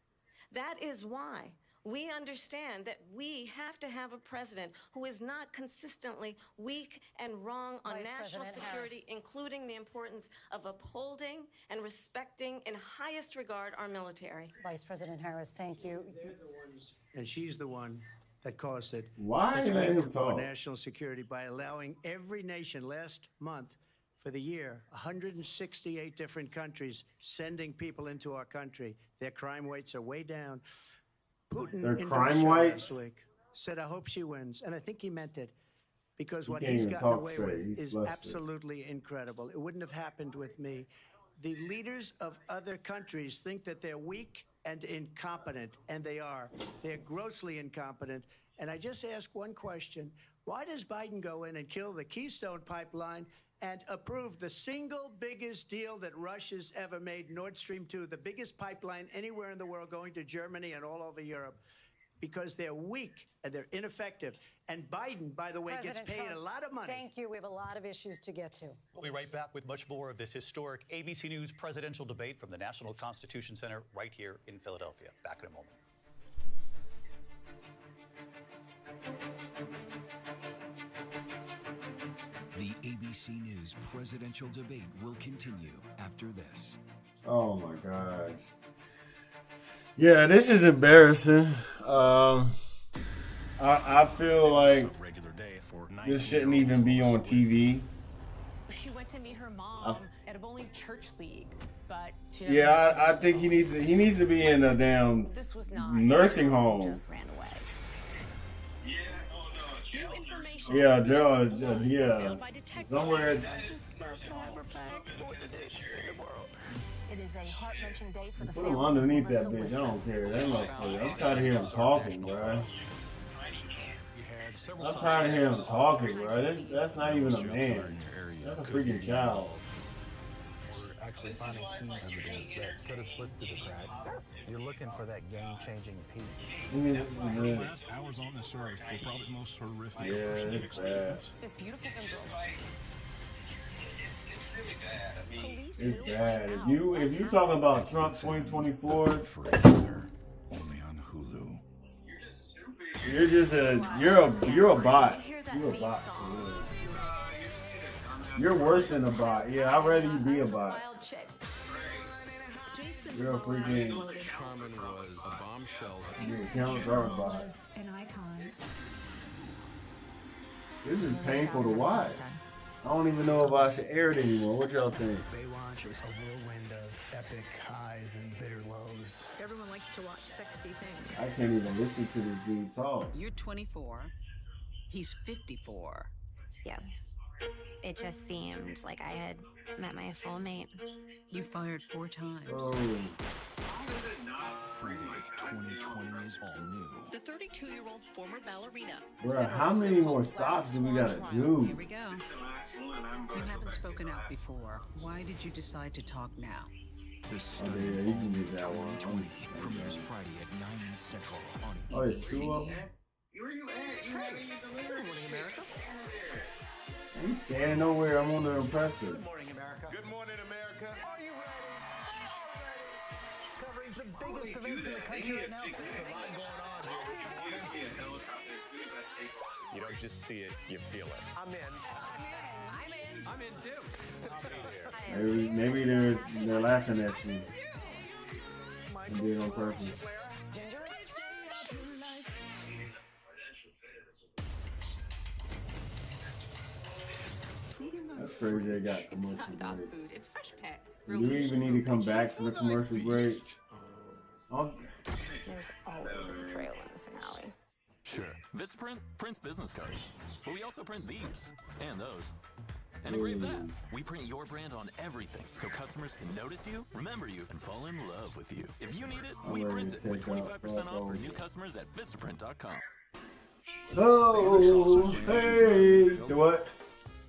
That is why we understand that we have to have a president who is not consistently weak and wrong on Vice national President security, Harris. including the importance of upholding and respecting in highest regard our military. Vice President Harris, thank you. And she's the one that caused it. Why The let threat him of talk? national security by allowing every nation last month for the year, 168 different countries sending people into our country. Their crime rates are way down. Putin Their in crime Russia rates? last week said, I hope she wins. And I think he meant it because He what can't he's even gotten talk away straight. with He's is flustered. absolutely incredible. It wouldn't have happened with me. The leaders of other countries think that they're weak and incompetent, and they are. They're grossly incompetent. And I just ask one question. Why does Biden go in and kill the Keystone Pipeline and approve the single biggest deal that Russia's ever made, Nord Stream 2, the biggest pipeline anywhere in the world going to Germany and all over Europe? Because they're weak and they're ineffective. And Biden, by the way, President gets paid Trump, a lot of money. Thank you. We have a lot of issues to get to. We'll be right back with much more of this historic ABC News presidential debate from the National Constitution Center right here in Philadelphia. Back in a moment. The ABC News presidential debate will continue after this. Oh my gosh. Yeah, this is embarrassing. I feel like this shouldn't even be on TV. She went to meet her mom at a bowling church league, but she never Yeah, mentioned I think he needs to be in a damn this was not nursing home. just ran away. New information. Yeah, George. Yeah, by detectives. somewhere. It is a heart-wrenching day for the Put family. him underneath of that Melissa bitch. I Whitman. don't care. That motherfucker. I'm tired of hearing him talking, bro. I'm tired of hearing him talking, bro. That's not even a man. That's a freaking child. We're actually finding key evidence that could have slipped through the cracks. You're looking for that game-changing peach. Last hours on this earth were probably the most horrific Yeah, personal it's experience. This beautiful young girl. Police It's will bad. find If out you what talking about Trump 2024, Only on Hulu. you're a bot. You're a bot. For real. You're worse than a bot. Yeah, I'd rather you be a bot. wild chick. You're a freaking Carmen was a bombshell. counter bot. An icon This is painful to watch. I don't even know if I should air it anymore. What y'all think? Baywatch was a whirlwind of epic highs and bitter lows. Everyone likes to watch sexy things. I can't even listen to this dude talk. You're 24. He's 54. Yeah. It just seemed like I had met my soulmate. You fired 4 times. Oh. Friday 2020 is all new. The 32-year-old former ballerina. Bruh, how many more stops do we gotta do? Here we go. You haven't spoken out before. Why did you decide to talk now? The Oh, stunning yeah, you can get that one. 2020 premieres Friday at 9, 8 central on Oh, it's ABC. 2 of them? Where you at? You haven't even delivered. Good morning, America. I ain't standing nowhere. I'm on the impressor. Good morning, America. Good morning, America. Are you ready? Covering the biggest events in the country right now. There's a lot going on here. You don't just see it, you feel it. I'm in. I'm in. I'm in too. Maybe they're laughing at you. And did it on purpose. Ginger? That's crazy. They got commercial It's not dog breaks. food. It's fresh pet. Do we even need to come back for the commercial break? Oh, There's always a betrayal in the finale. Sure. Vistaprint prints business cards, but we also print these and those. And engrave that. We print your brand on everything so customers can notice you, remember you, and fall in love with you. If you need it, we print it with 25% off for new customers at Vistaprint.com. oh, hey. So what?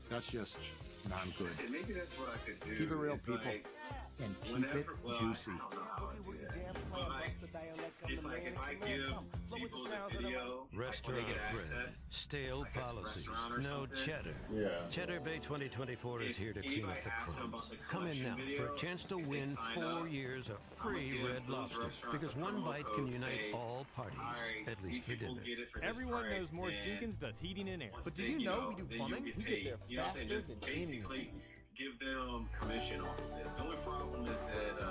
That's just not good. Maybe that's what I could do. Keep it real, people, and keep it juicy. It's like if I give people the video, Restaurant bread, stale policies, no cheddar. Yeah. Cheddar Bay 2024 is here to clean up the crumbs. Come in now for a chance to win 4 years of free Red Lobster, because one bite can unite all parties, at least for dinner. Everyone knows Morris Jenkins does heating and air, but do you know we do plumbing? We get there faster than anyone. Give them commission off of it. The only problem is that,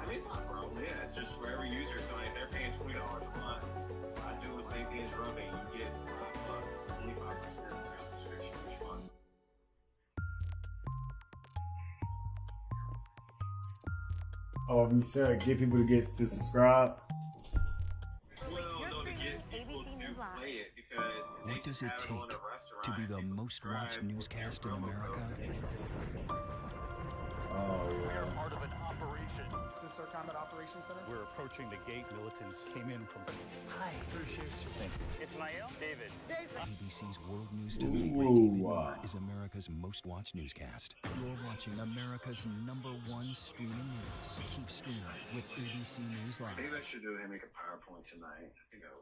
I mean, it's not a problem. Yeah, it's just for every user. So if they're paying $20 a month, I do a same thing as rubbing. You get $5, 25% of their subscription each month. Oh, if you said get people to subscribe. You're streaming ABC News Live. What does it take to be the most watched newscast in America? Oh, yeah. Part of an operation. Is this our combat operations center? We're approaching the gate. Militants came in from. Hi. Appreciate you. Thank you. Ismail, David. ABC's World News Tonight with David Moore is America's most watched newscast. You're watching America's #1 streaming news. Keep streaming with ABC News Live. Maybe I should do it and make a PowerPoint tonight. I think I will.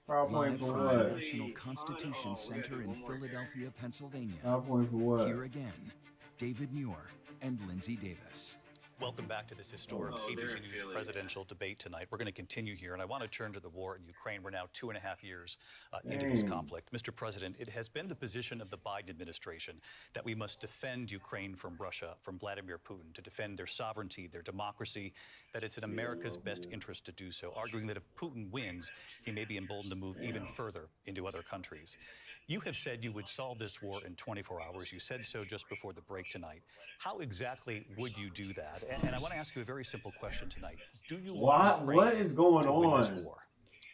Live PowerPoint for from what? the National Constitution Center in Philadelphia, Pennsylvania. PowerPoint for what? Here again, David Muir and Lindsay Davis. Welcome back to this historic ABC News presidential debate tonight. We're going to continue here, and I want to turn to the war in Ukraine. We're now 2.5 years into this conflict. Mr. President, it has been the position of the Biden administration that we must defend Ukraine from Russia, from Vladimir Putin, to defend their sovereignty, their democracy, that it's in America's best interest to do so, arguing that if Putin wins, he may be emboldened to move even further into other countries. You have said you would solve this war in 24 hours. You said so just before the break tonight. How exactly would you do that? And I want to ask you a very simple question tonight. Do you want Ukraine what is going to win on? this war?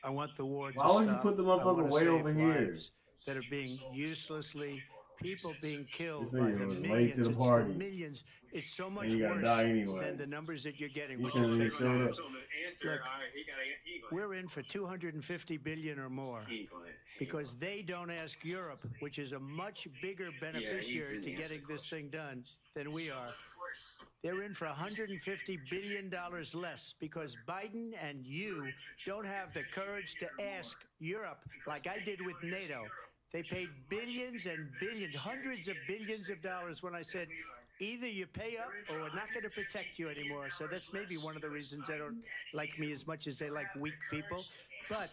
I want the war to Why stop. would you put the I wanna motherfucker way save over here? lives that are being uselessly, people being killed This by nigga the was late millions. to the It's party. the millions. It's so much And you gotta worse die anyway. than the numbers that you're getting. You Which shouldn't are even fake show numbers. up. Look, we're in for 250 billion or more because they don't ask Europe, which is a much bigger beneficiary to getting this thing done than we are. They're in for $150 billion less because Biden and you don't have the courage to ask Europe like I did with NATO. They paid billions and billions, hundreds of billions of dollars when I said, either you pay up or we're not going to protect you anymore. So that's maybe one of the reasons they don't like me as much as they like weak people. But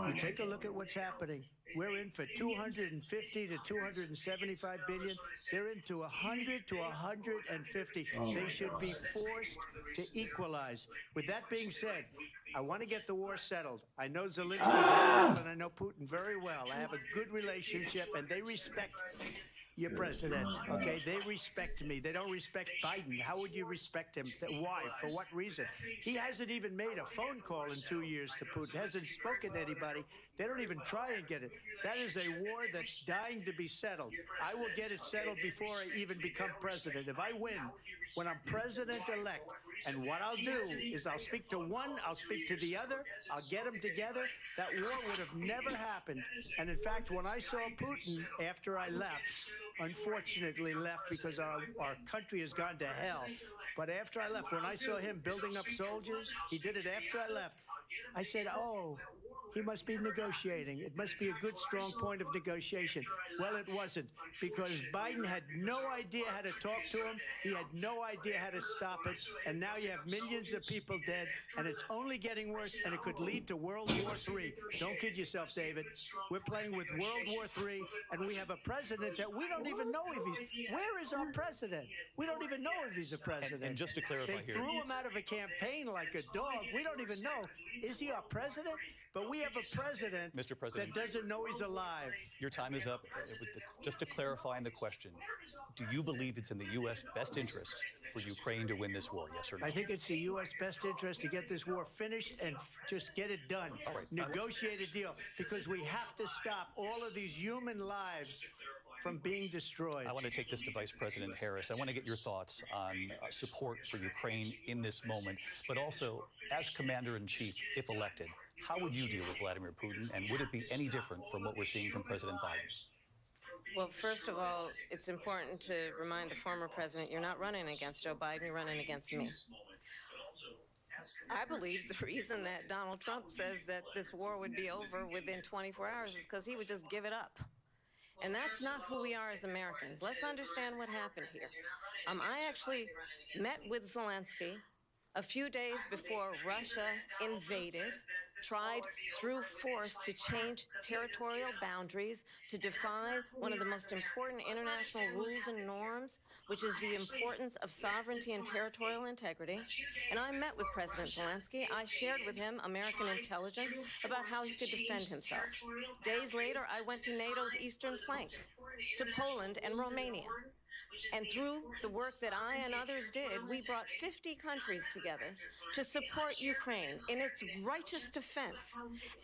you take a look at what's happening. We're in for 250 to 275 billion. They're into 100 to 150. They should be forced to equalize. With that being said, I want to get the war settled. I know Zelensky very well, and I know Putin very well. I have a good relationship, and they respect your president, okay? They respect me. They don't respect Biden. How would you respect him? Why? For what reason? He hasn't even made a phone call in 2 years to Putin, hasn't spoken to anybody. They don't even try and get it. That is a war that's dying to be settled. I will get it settled before I even become president. If I win, when I'm president-elect, and what I'll do is I'll speak to one, I'll speak to the other, I'll get them together. That war would have never happened. And in fact, when I saw Putin after I left, unfortunately left because our country has gone to hell. But after I left, when I saw him building up soldiers, he did it after I left. I said, oh, he must be negotiating. It must be a good, strong point of negotiation. Well, it wasn't, because Biden had no idea how to talk to him. He had no idea how to stop it. And now you have millions of people dead, and it's only getting worse, and it could lead to World War III. Don't kid yourself, David. We're playing with World War III, and we have a president that we don't even know if he's... Where is our president? We don't even know if he's a president. And just to clarify they here... They threw him out of a campaign like a dog. We don't even know. Is he our president? But we have a president, Mr. President, that doesn't know he's alive. Your time is up. Just to clarify in the question, do you believe it's in the U.S. best interest for Ukraine to win this war, yes or no? I think it's the U.S. best interest to get this war finished and just get it done. All right. Negotiate a deal, because we have to stop all of these human lives from being destroyed. I want to take this to Vice President Harris. I want to get your thoughts on support for Ukraine in this moment, but also as Commander-in-Chief, if elected, how would you deal with Vladimir Putin, and would it be any different from what we're seeing from President Biden? Well, first of all, it's important to remind the former president you're not running against Joe Biden, you're running against me. I believe the reason that Donald Trump says that this war would be over within 24 hours is because he would just give it up. And that's not who we are as Americans. Let's understand what happened here. I actually met with Zelensky a few days before Russia invaded, tried through force to change territorial boundaries, to defy one of the most important international rules and norms, which is the importance of sovereignty and territorial integrity. And I met with President Zelensky. I shared with him American intelligence about how he could defend himself. Days later, I went to NATO's eastern flank, to Poland and Romania. And through the work that I and others did, we brought 50 countries together to support Ukraine in its righteous defense.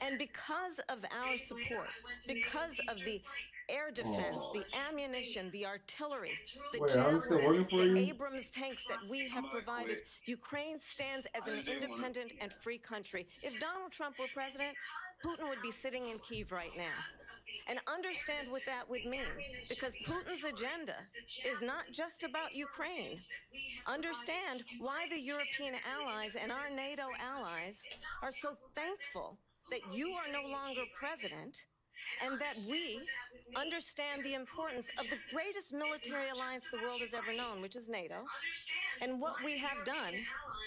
And because of our support, because of the air defense, the ammunition, the artillery, the javelins, the Abrams tanks that we have provided, Ukraine stands as an independent and free country. If Donald Trump were president, Putin would be sitting in Kyiv right now. And understand what that would mean, because Putin's agenda is not just about Ukraine. Understand why the European allies and our NATO allies are so thankful that you are no longer president, and that we understand the importance of the greatest military alliance the world has ever known, which is NATO, and what we have done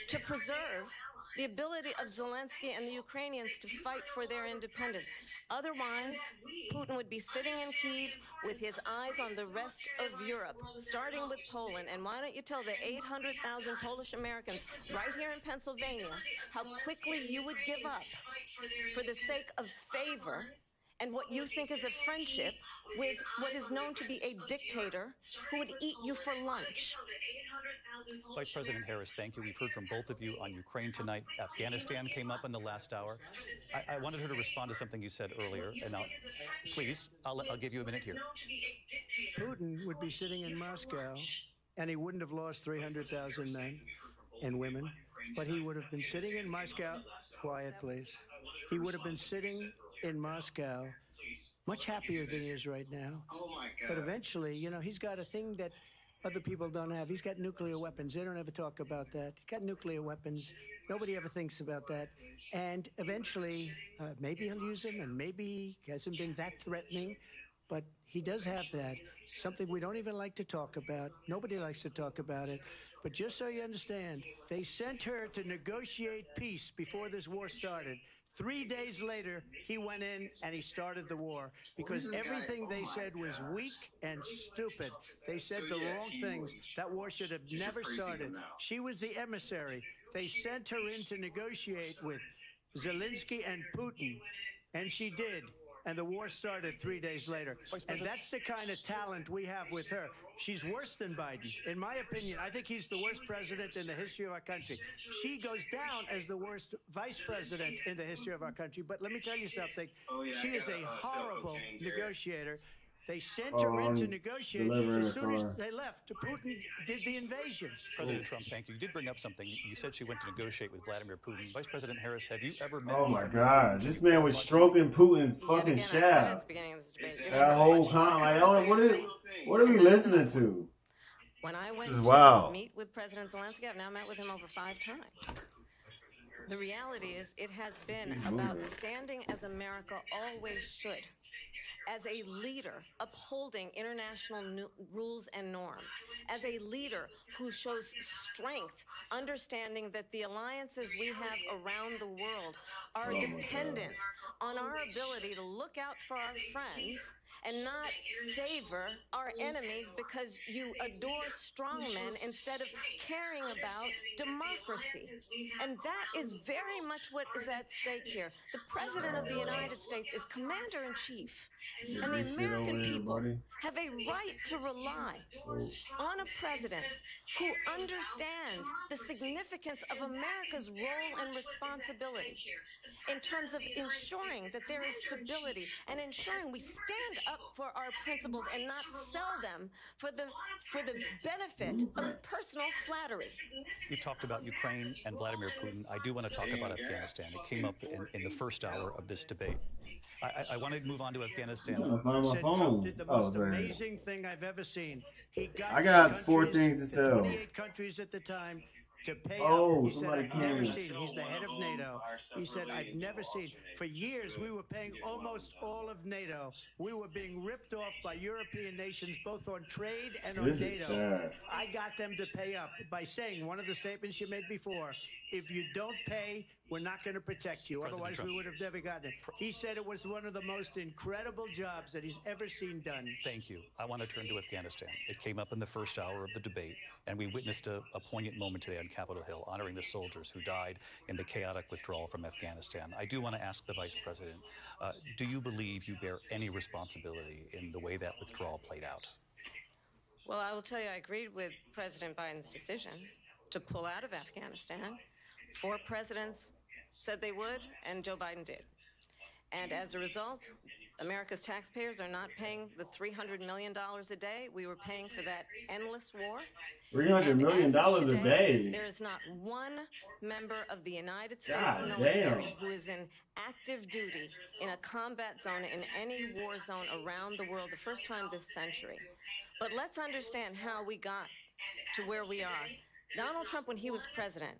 to preserve the ability of Zelensky and the Ukrainians to fight for their independence. Otherwise, Putin would be sitting in Kyiv with his eyes on the rest of Europe, starting with Poland. And why don't you tell the 800,000 Polish Americans right here in Pennsylvania how quickly you would give up for the sake of favor and what you think is a friendship with what is known to be a dictator who would eat you for lunch. Vice President Harris, thank you. We've heard from both of you on Ukraine tonight. Afghanistan came up in the last hour. I wanted her to respond to something you said earlier. And now, please, I'll give you a minute here. Putin would be sitting in Moscow, and he wouldn't have lost 300,000 men and women, but he would have been sitting in Moscow. Quiet, please. He would have been sitting in Moscow, much happier than he is right now. But eventually, you know, he's got a thing that other people don't have. He's got nuclear weapons. They don't ever talk about that. He's got nuclear weapons. Nobody ever thinks about that. And eventually, maybe he'll use them, and maybe he hasn't been that threatening. But he does have that, something we don't even like to talk about. Nobody likes to talk about it. But just so you understand, they sent her to negotiate peace before this war started. 3 days later, he went in and he started the war because everything they said was weak and stupid. They said the wrong things. That war should have never started. She was the emissary. They sent her in to negotiate with Zelensky and Putin, and she did. And the war started 3 days later. And that's the kind of talent we have with her. She's worse than Biden. In my opinion, I think he's the worst president in the history of our country. She goes down as the worst vice president in the history of our country. But let me tell you something. She is a horrible negotiator. They sent her in to negotiate. As soon as they left, Putin did the invasion. President Trump, thank you. You did bring up something. You said she went to negotiate with Vladimir Putin. Vice President Harris, have you ever met? Oh my God, this man was stroking Putin's fucking shaft. That whole time, like, what are we listening to? When I went to meet with President Zelensky, I've now met with him over 5 times. The reality is, it has been about standing as America always should, as a leader upholding international rules and norms, as a leader who shows strength, understanding that the alliances we have around the world are dependent on our ability to look out for our friends and not favor our enemies because you adore strongmen instead of caring about democracy. And that is very much what is at stake here. The President of the United States is commander-in-chief. And the American people have a right to rely on a president who understands the significance of America's role and responsibility in terms of ensuring that there is stability and ensuring we stand up for our principles and not sell them for the benefit of personal flattery. You talked about Ukraine and Vladimir Putin. I do want to talk about Afghanistan. It came up in the first hour of this debate. I want to move on to Afghanistan. Trump did the most amazing thing I've ever seen. He got I got 4 things to sell. 28 countries at the time to pay up. He said, I've never seen. He's the head of NATO. He said, I've never seen. For years, we were paying almost all of NATO. We were being ripped off by European nations, both on trade and on NATO. I got them to pay up by saying one of the statements you made before, if you don't pay, we're not going to protect you. Otherwise, we would have never gotten it. He said it was one of the most incredible jobs that he's ever seen done. Thank you. I want to turn to Afghanistan. It came up in the first hour of the debate, and we witnessed a poignant moment today on Capitol Hill, honoring the soldiers who died in the chaotic withdrawal from Afghanistan. I do want to ask the Vice President, do you believe you bear any responsibility in the way that withdrawal played out? Well, I will tell you, I agreed with President Biden's decision to pull out of Afghanistan. 4 presidents said they would, and Joe Biden did. And as a result, America's taxpayers are not paying the $300 million a day we were paying for that endless war. $300 million a day. There is not one member of the United States military who is in active duty in a combat zone in any war zone around the world the first time this century. But let's understand how we got to where we are. Donald Trump, when he was president,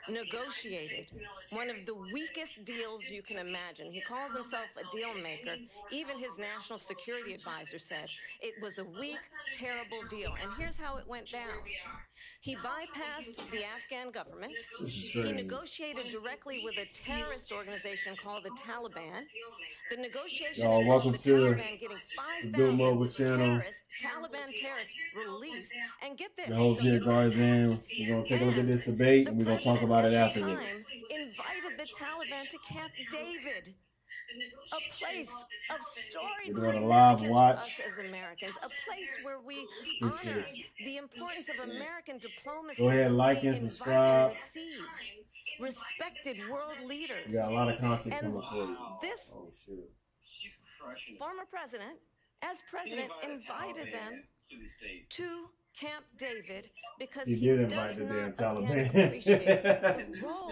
negotiated one of the weakest deals you can imagine. He calls himself a deal maker. Even his national security advisor said it was a weak, terrible deal. And here's how it went down. He bypassed the Afghan government. He negotiated directly with a terrorist organization called the Taliban. The negotiation involved the Taliban getting 5,000 Taliban terrorists released. And get this, the whole shit goes in. We're going to take a look at this debate, and we're going to talk about it afterwards. Invited the Taliban to Camp David, a place of storied We're doing a live significance watch. for us as Americans, a place where we honor the importance of American diplomacy. Go ahead, like and subscribe. Receive respected world leaders. We got a lot of content coming for you. This former president, as president, invited them to Camp David because he does not appreciate the role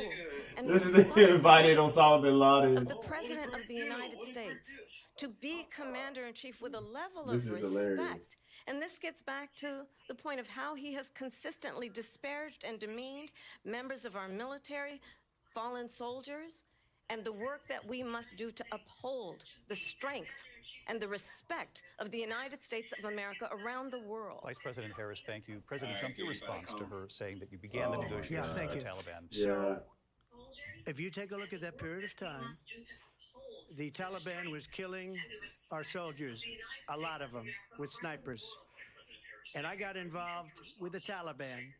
and this is the invited Osama bin Laden of the President of the United States to be commander-in-chief with a level of respect. Hilarious. And this gets back to the point of how he has consistently disparaged and demeaned members of our military, fallen soldiers, and the work that we must do to uphold the strength and the respect of the United States of America around the world. Vice President Harris, thank you. President Trump, your response to her saying that you began the negotiations with the Taliban. So if you take a look at that period of time, the Taliban was killing our soldiers, a lot of them, with snipers. And I got involved with the Taliban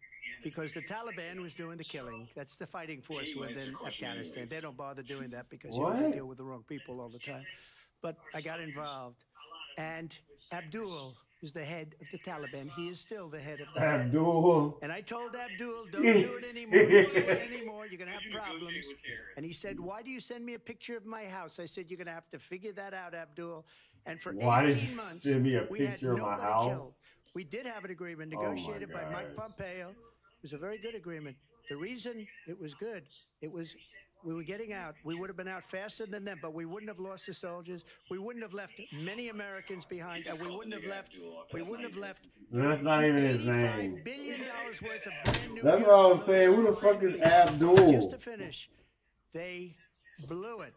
because the Taliban was doing the killing. That's the fighting force within Afghanistan. They don't bother doing that because you know, they deal with the wrong people all the time. But I got involved. And Abdul is the head of the Taliban. He is still the head of the Abdul. And I told Abdul, don't do it anymore. Don't do it anymore. You're going to have problems. And he said, why do you send me a picture of my house? I said, you're going to have to figure that out, Abdul. And for 18 months, send me a we had picture of my nobody house? killed. We did have an agreement negotiated by Mike Pompeo. It was a very good agreement. The reason it was good, it was we were getting out. We would have been out faster than them, but we wouldn't have lost the soldiers. We wouldn't have left many Americans behind, and we wouldn't have left. That's not even his name. $85 billion worth of brand new. That's what I was saying. Who the fuck is Abdul? Just to finish, they blew it.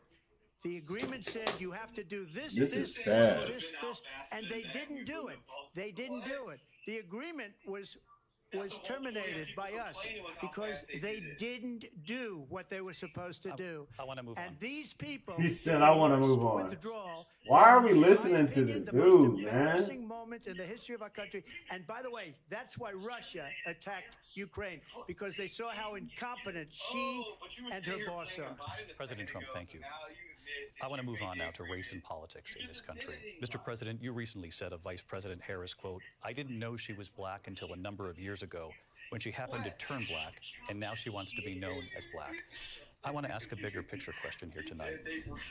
The agreement said you have to do this, this, and they didn't do it. They didn't do it. The agreement was terminated by us because they didn't do what they were supposed to do. I want to move on. And these people, He said, I want to move on. Why are we listening to this dude, man? The most embarrassing moment in the history of our country. And by the way, that's why Russia attacked Ukraine, because they saw how incompetent she and her boss are. President Trump, thank you. I want to move on now to race and politics in this country. Mr. President, you recently said of Vice President Harris, quote, I didn't know she was black until a number of years ago when she happened to turn black, and now she wants to be known as black. I want to ask a bigger picture question here tonight.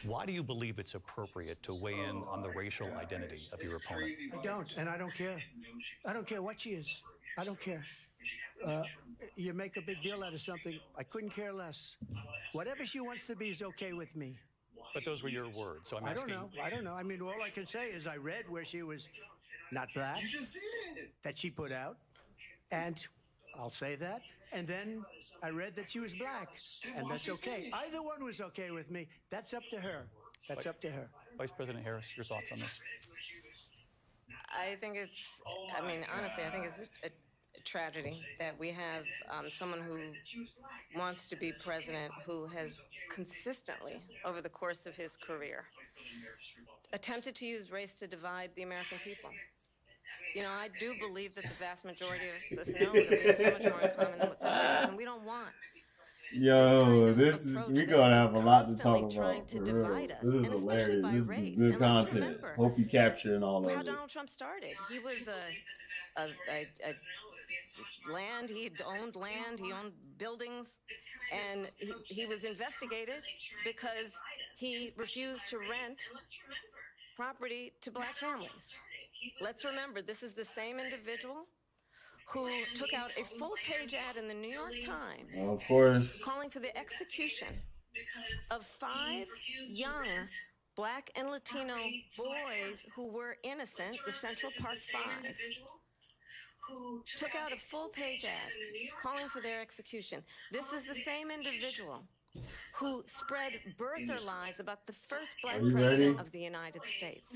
Why do you believe it's appropriate to weigh in on the racial identity of your opponent? I don't, and I don't care. I don't care what she is. I don't care. You make a big deal out of something. I couldn't care less. Whatever she wants to be is okay with me. But those were your words, so I'm asking. I don't know. I mean, all I can say is I read where she was not black, that she put out, and I'll say that. And then I read that she was black, and that's okay. Either one was okay with me. That's up to her. That's up to her. Vice President Harris, your thoughts on this? I think it's, I mean, honestly, I think it's a tragedy that we have someone who wants to be president who has consistently, over the course of his career, attempted to use race to divide the American people. You know, I do believe that the vast majority of us know that we have so much more in common than what separates us, and we don't want Yo, we're gonna have a lot to talk about. To divide us, this is hilarious. This is good content. Hope you capturing all of it. How Donald Trump started. He was a land. He owned land. He owned buildings, and he was investigated because he refused to rent property to black families. Let's remember, this is the same individual who took out a full-page ad in the New York Times, of course, calling for the execution of 5 young black and Latino boys who were innocent, the Central Park 5. Took out a full-page ad calling for their execution. This is the same individual who spread birther lies about the first black president of the United States.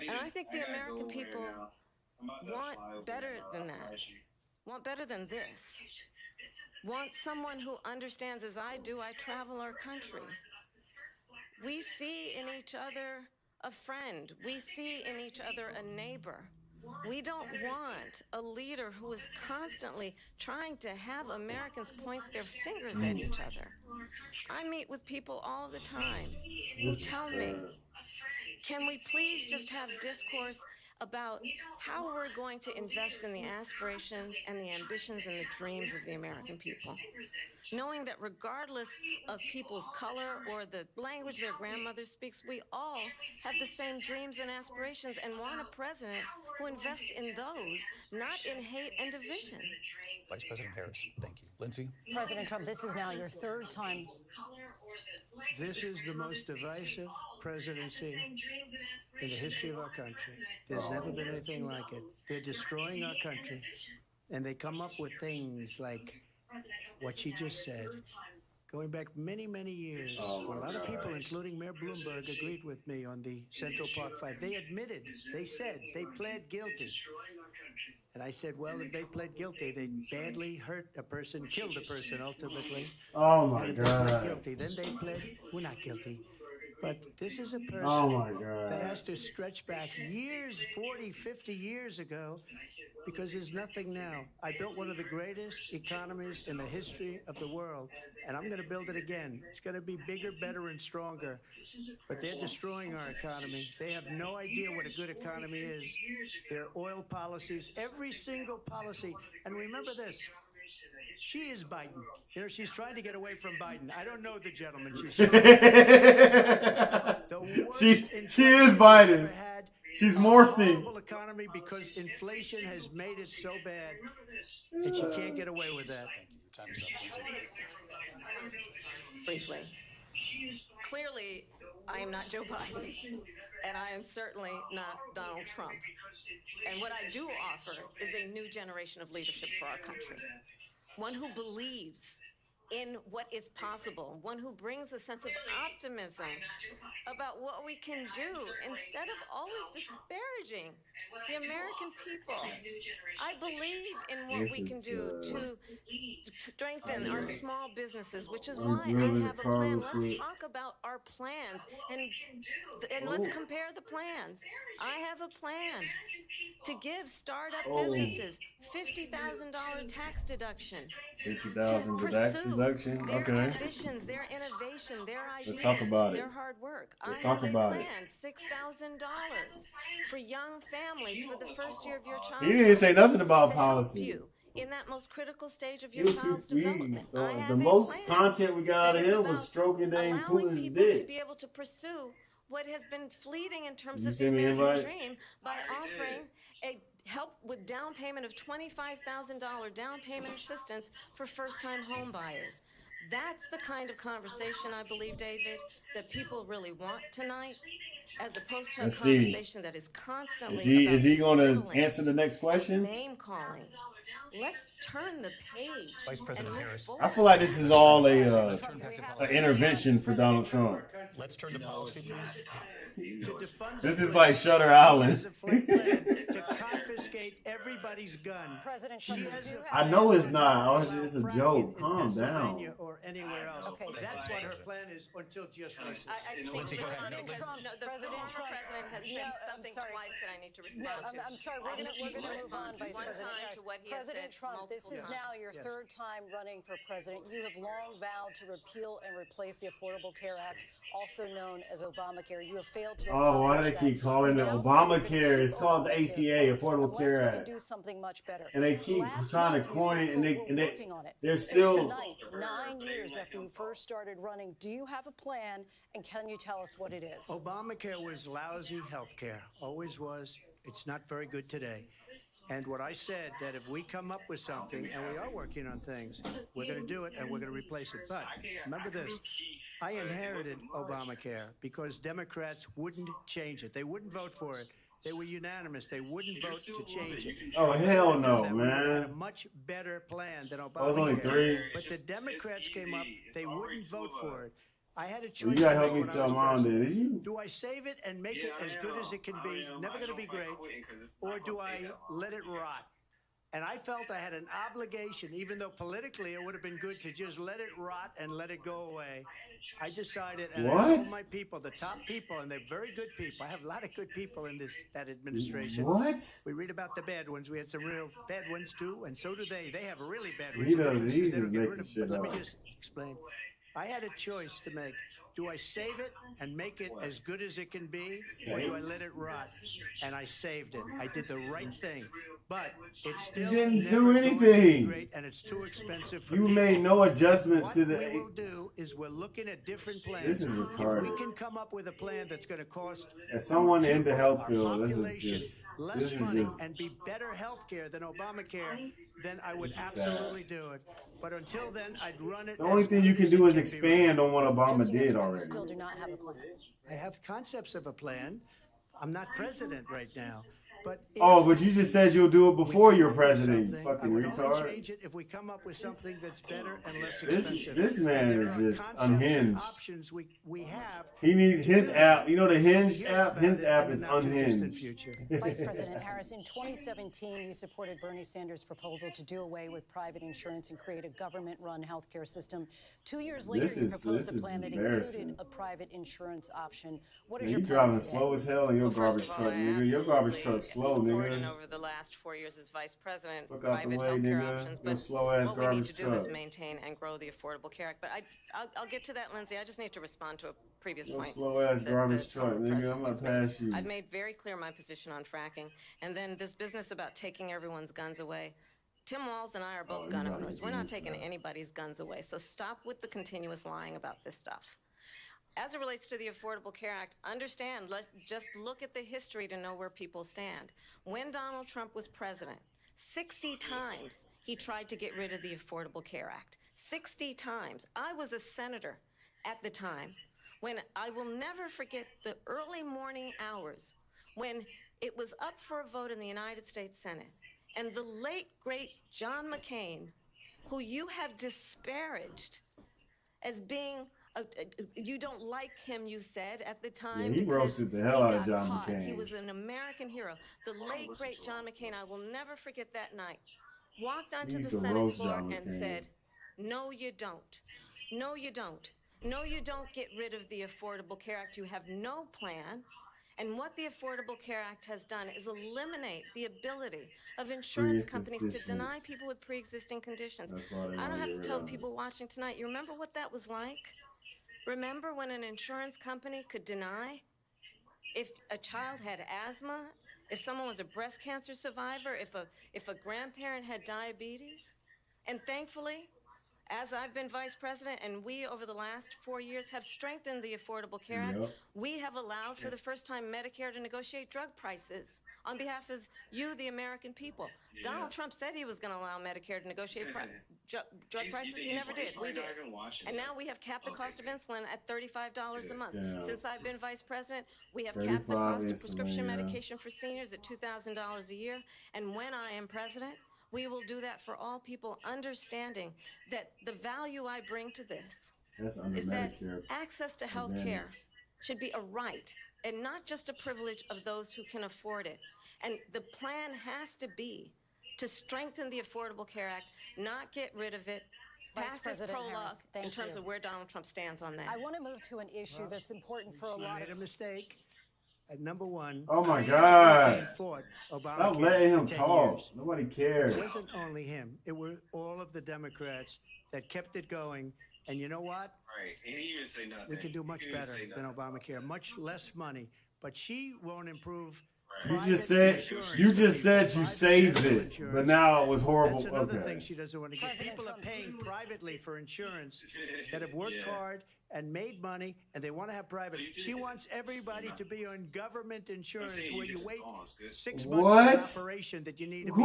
And I think the American people want better than that, want better than this, want someone who understands, as I do, I travel our country. We see in each other a friend. We see in each other a neighbor. We don't want a leader who is constantly trying to have Americans point their fingers at each other. I meet with people all the time who tell me, can we please just have discourse about how we're going to invest in the aspirations and the ambitions and the dreams of the American people, knowing that regardless of people's color or the language their grandmother speaks, we all have the same dreams and aspirations and want a president who invests in those, not in hate and division. Vice President Harris, thank you. Lindsay? President Trump, this is now your 3rd time. This is the most divisive presidency in the history of our country. There's never been anything like it. They're destroying our country, and they come up with things like what she just said. Going back many, many years, when a lot of people, including Mayor Bloomberg, agreed with me on the Central Park 5. They admitted, they said, they pled guilty. And I said, well, if they pled guilty, they badly hurt a person, killed a person ultimately. Oh my and if they pled God. guilty, then they pled, we're not guilty. But this is a person Oh my God. that has to stretch back years, 40, 50 years ago, because there's nothing now. I built one of the greatest economies in the history of the world, and I'm going to build it again. It's going to be bigger, better, and stronger. But they're destroying our economy. They have no idea what a good economy is. Their oil policies, every single policy. And remember this. She is Biden. You know, she's trying to get away from Biden. I don't know the gentleman. She's she is Biden. She's morphing. Horrible economy because inflation has made it so bad that she can't get away with that. Time's up, Lindsay. Briefly. Clearly, I am not Joe Biden, and I am certainly not Donald Trump. And what I do offer is a new generation of leadership for our country. One who believes in what is possible, one who brings a sense of optimism about what we can do instead of always disparaging the American people. I believe in what we can do to strengthen our small businesses, which is why I have a plan. Let's talk about our plans and let's compare the plans. I have a plan to give startup businesses $50,000 tax deduction. $50,000 tax deduction? Their Okay. ambitions, their innovation, their ideas, Let's talk about it. their hard work. Let's I talk have about a it. plan, $6,000 for young families for the first year of your child's He didn't say nothing about to help policy. you in that most critical stage of He your was child's too, development. I the have a most plan content we got out of that is him was about stroking dang allowing Putin's people to dick. be able to pursue what has been fleeting in terms You of the send me an American invite? dream by offering a help with down payment of $25,000 down payment assistance for first-time home buyers. That's the kind of conversation, I believe, David, that people really want tonight, as opposed to Let's a see. conversation that is constantly Is he going to belittling answer the next question? name calling. Let's turn the page. Vice President Harris. I feel like this is all a intervention for Donald Trump. Let's turn to policy, please. This is like Shutter Island. To confiscate everybody's gun. President She Trump, has a I know it's not. Oh, it's a crack joke. in Calm Pennsylvania down. or anywhere else. Okay. That's what her plan is until just recently. I just think President Trump, the President former Trump, president has no, said I'm something sorry. twice that I need to No, respond to. I'm sorry. We're going to move on, Vice President Harris. President Trump, this is now your third time running for president. You have long vowed to repeal and replace the Affordable Care Act, also known as Obamacare. You have failed to Oh, why do accomplish they keep that. calling it You now say you're gonna Obamacare? keep It's called the Obamacare ACA, Affordable unless Care we can Act. do something much better. And they keep Last trying month, to you coin said, it, and quote, they're "We're working on it." they're And still. tonight, 9 years after you first started running, do you have a plan, and can you tell us what it is? Obamacare was lousy health care, always was. It's not very good today. And what I said, that if we come up with something, and we are working on things, we're going to do it and we're going to replace it. But remember this, I inherited Obamacare because Democrats wouldn't change it. They wouldn't vote for it. They were unanimous. They wouldn't vote to change it. Oh, hell no, We had a man. much better plan than Obamacare. Oh, it's only 3. But the Democrats came up, they wouldn't vote for it. I had a choice. You gotta to help make me when I sell was mine, president. did you? Do I save it and make it as good as it can be, never going to be great, or do I let it rot? And I felt I had an obligation, even though politically it would have been good to just let it rot and let it go away. I decided, and I told What? my people, the top people, and they're very good people. I have a lot of good people in that administration. What? We read about the bad ones. We had some real bad ones too, and so do they. They have really bad ones. He does. Differences He's they don't just get making rid of. shit But let me up. just explain. I had a choice to make. Do I save it and make it as good as it can be, or do I let it rot? And I saved it. I did the right thing. But it's still didn't never do going to be anything. great, and it's too expensive for You people. made no adjustments What to we the. will do is we're looking at different plans. This is If retarded. we can come up with a plan that's going to cost As someone in the people, health our field, this is population, just. less This is money just. and be better health care than Obamacare, then I would This is sad. absolutely do it. But until then, I'd run it. The only as thing you good can as do it is be expand on what Obama Just to did answer, you already. still do not have a plan. I have concepts of a plan. I'm not president right now. but you just said you'll do it before you're president, you fucking retard. Change it if we come up with something that's better and less expensive. This man is just unhinged. Options we have. He needs his app. You know the Hinge app? His app is unhinged. Vice President Harris, in 2017, you supported Bernie Sanders' proposal to do away with private insurance and create a government-run healthcare system. 2 years later, you proposed a plan that included a private insurance option. What is your you plan driving today? slow as hell in your garbage truck, nigga. Your garbage truck slow, nigga. Over the last 4 years as vice president, Fuck out the private way, healthcare nigga. options, Your but slow-ass what we need to garbage do is truck. maintain and grow the Affordable Care Act. But I'll get to that, Lindsay. I just need to respond to a previous Your point. slow-ass garbage truck, former nigga. president I'm has gonna made. pass you. I've made very clear my position on fracking, and then this business about taking everyone's guns away. Tim Walz and I are both gun owners. We're not taking anybody's guns away. So stop with the continuous lying about this stuff. As it relates to the Affordable Care Act, understand, just look at the history to know where people stand. When Donald Trump was president, 60 times he tried to get rid of the Affordable Care Act. 60 times. I was a senator at the time when I will never forget the early morning hours when it was up for a vote in the United States Senate. And the late, great John McCain, who you have disparaged as being you don't like him, you said at the time. Yeah, he roasted the hell out of John McCain. He was an American hero. The late, great John McCain, I will never forget that night, walked onto the Senate floor and said, no, you don't. No, you don't. No, you don't get rid of the Affordable Care Act. You have no plan. And what the Affordable Care Act has done is eliminate the ability of insurance companies to deny people with pre-existing conditions. I don't have to tell the people watching tonight, you remember what that was like? Remember when an insurance company could deny if a child had asthma, if someone was a breast cancer survivor, if a grandparent had diabetes? And thankfully, as I've been vice president and we over the last 4 years have strengthened the Affordable Care Act, we have allowed for the first time Medicare to negotiate drug prices on behalf of you, the American people. Donald Trump said he was going to allow Medicare to negotiate drug prices. He never did. We did. And now we have capped the cost of insulin at $35 a month. Since I've been vice president, we have capped the cost of prescription medication for seniors at $2,000 a year. And when I am president, we will do that for all people, understanding that the value I bring to this is that access to health care should be a right and not just a privilege of those who can afford it. And the plan has to be to strengthen the Affordable Care Act, not get rid of it. Vice President Harris, in terms of where Donald Trump stands on that. I want to move to an issue that's important for a lot of... made a mistake. At number one. Oh my God! Stop letting him talk. Nobody cares. It wasn't only him. It were all of the Democrats that kept it going. And you know what? Right. And he didn't say nothing. We can do much better than Obamacare. Much less money. But she won't improve. You just said you saved it, but now it was horrible. That's another thing she doesn't want to get. People are paying privately for insurance that have worked hard and made money, and they want to have private. She wants everybody to be on government insurance where you wait 6 months for an operation that you need to be.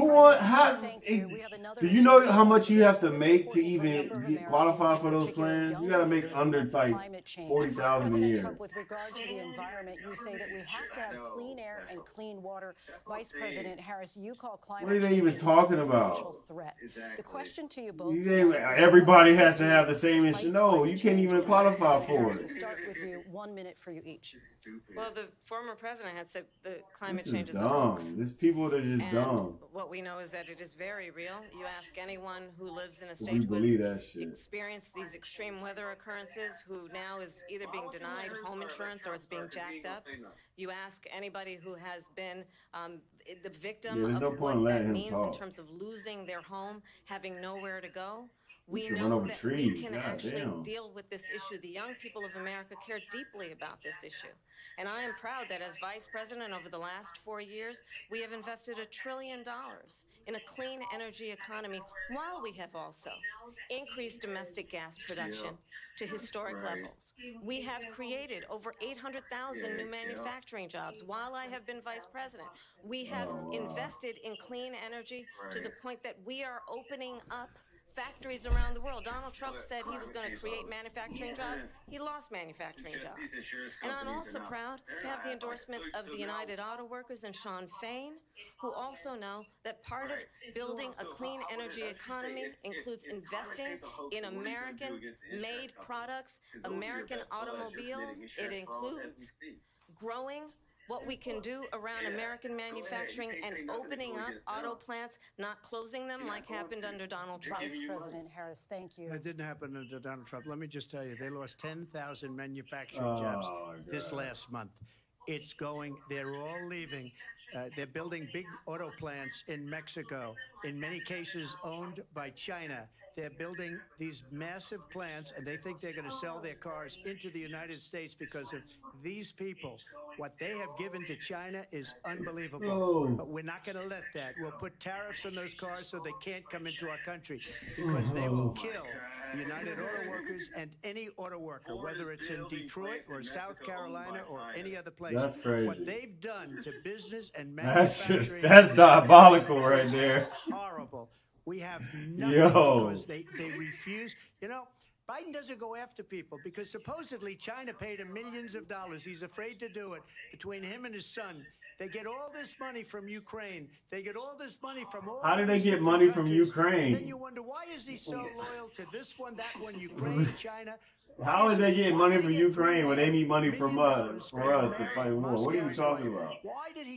Do you know how much you have to make to even qualify for those plans? You got to make under like $40,000 a year. Trump, with regard to the environment, you say that we have to have clean air and clean water. Vice President Harris, you call climate change what are they even talking about? Threat. The question to you both: everybody has to have the same insurance. No, you can't even qualify for it. We'll start with you. 1 minute for you each. Well, the former president had said the climate change is dumb. a hoax. There's people that are just dumb. What we know is that it is very real. You ask anyone who lives in a state who has experienced these extreme weather occurrences, who now is either being denied home insurance or it's being jacked up. You ask anybody who has been the victim of what that means in terms of losing their home, having nowhere to go. We know that we can actually deal with this issue. The young people of America care deeply about this issue. And I am proud that as vice president over the last 4 years, we have invested $1 trillion in a clean energy economy, while we have also increased domestic gas production to historic levels. We have created over 800,000 new manufacturing jobs while I have been vice president. We have invested in clean energy to the point that we are opening up factories around the world. Donald Trump said he was going to create manufacturing jobs. He lost manufacturing jobs. And I'm also proud to have the endorsement of the United Auto Workers and Sean Fain, who also know that part of building a clean energy economy includes investing in American-made products, American automobiles. It includes growing what we can do around American manufacturing and opening up auto plants, not closing them like happened under Donald Trump. Vice President Harris, thank you. That didn't happen under Donald Trump. Let me just tell you, they lost 10,000 manufacturing jobs this last month. It's going, they're all leaving. They're building big auto plants in Mexico, in many cases owned by China. They're building these massive plants, and they think they're going to sell their cars into the United States because of these people. What they have given to China is unbelievable. But we're not going to let that. We'll put tariffs on those cars so they can't come into our country, because they will kill United Auto Workers and any auto worker, whether it's in Detroit or South Carolina or any other place. That's crazy. What they've done to business and manufacturing. That's diabolical right there. Horrible. We have nothing because they refuse. You know, Biden doesn't go after people because supposedly China paid him millions of dollars. He's afraid to do it. Between him and his son, they get all this money from Ukraine. They get all this money from all. How did they get money from Ukraine? Then you wonder, why is he so loyal to this one, that one, Ukraine, China? How is they getting money from Ukraine when they need money from us to fight war? What are you talking about? Why did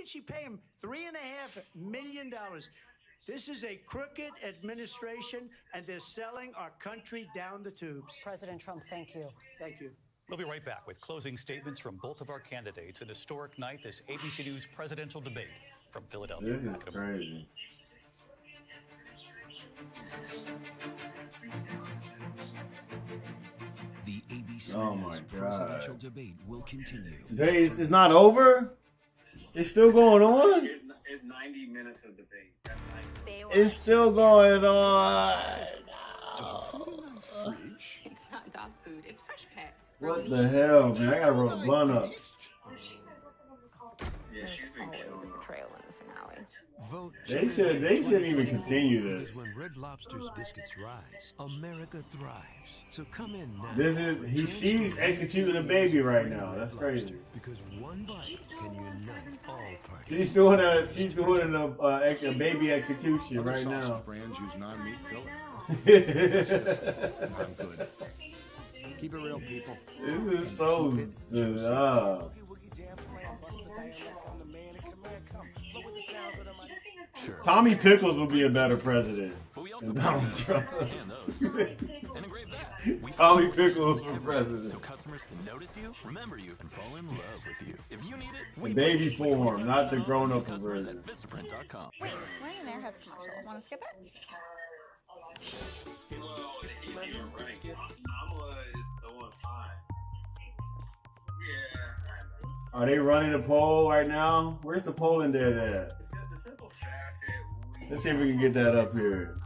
she pay him $3.5 million? This is a crooked administration, and they're selling our country down the tubes. President Trump, thank you. Thank you. We'll be right back with closing statements from both of our candidates. An historic night, this ABC News presidential debate from Philadelphia. This is crazy. The ABC News presidential debate will continue. It's not over? It's still going on? It's 90 minutes of debate. It's still going on. It's not dog food. It's fresh pet. What the hell, man? I gotta roll the blunt up. There's always a betrayal in the finale. Vote. They shouldn't even continue this. When Red Lobster's biscuits rise, America thrives. So come in now. She's executing a baby right now. That's crazy. Because one bite can unite all parties. She's doing a baby execution Other right now. sausage brands use non-meat filling. I'm good. Keep it real, people. This is so. Sure. Tommy Pickles would be a better president than Donald Trump. Tommy Pickles for president. So customers can notice you, remember you, and fall in love with you. If you need it, we The baby form, not the grown-up version. Vistaprint.com. Wait, we're in an Airheads commercial. Want to skip it? Well, you're right. Kamala is doing fine. Yeah. Are they running a poll right now? Where's the poll in there at? The simple fact that Let's see if we can get that up here.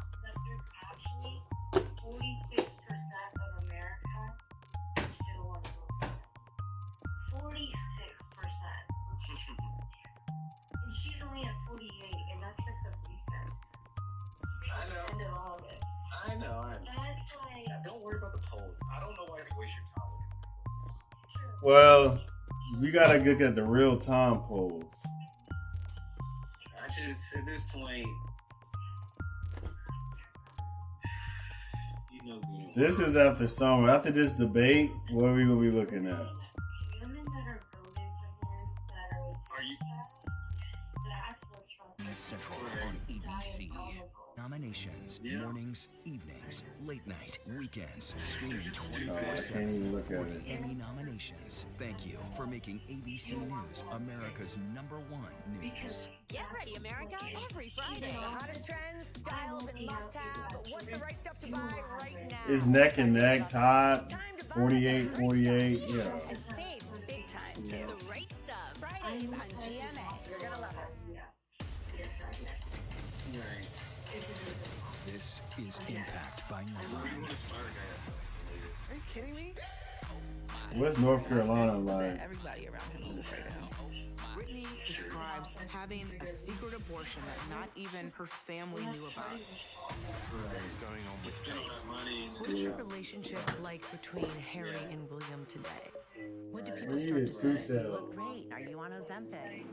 There's actually 46% of America still want to vote. 46%. And she's only at 48, and that's just a recent. I know. End of all this. I know. That's like. Don't worry about the polls. I don't know why you waste your time with polls. Well, we gotta look at the real-time polls. I just, at this point, you know good. This is after summer. After this debate, what are we gonna be looking at? Women that are voting for him that are you? that's what's wrong. News Central on ABC. Nominations, mornings, evenings, late night, weekends, streaming I can't even look at it. Emmy nominations. Thank you for making ABC News America's #1 news. Get ready, America, every Friday. The hottest trends, styles, and must-have. What's the right stuff to buy right now? It's neck and neck, Todd. 48, 48, yeah. And save big time, too. The right stuff. Fridays on GMA. You're going to love it. This is Impact by Number. Are you kidding me? What's North Carolina like? Everybody around him was afraid of him. Harry describes having a secret abortion that not even her family knew about. What's going on with Faith? What is the relationship like between Harry and William today? When do people start to say, you look great, are you on Ozempic?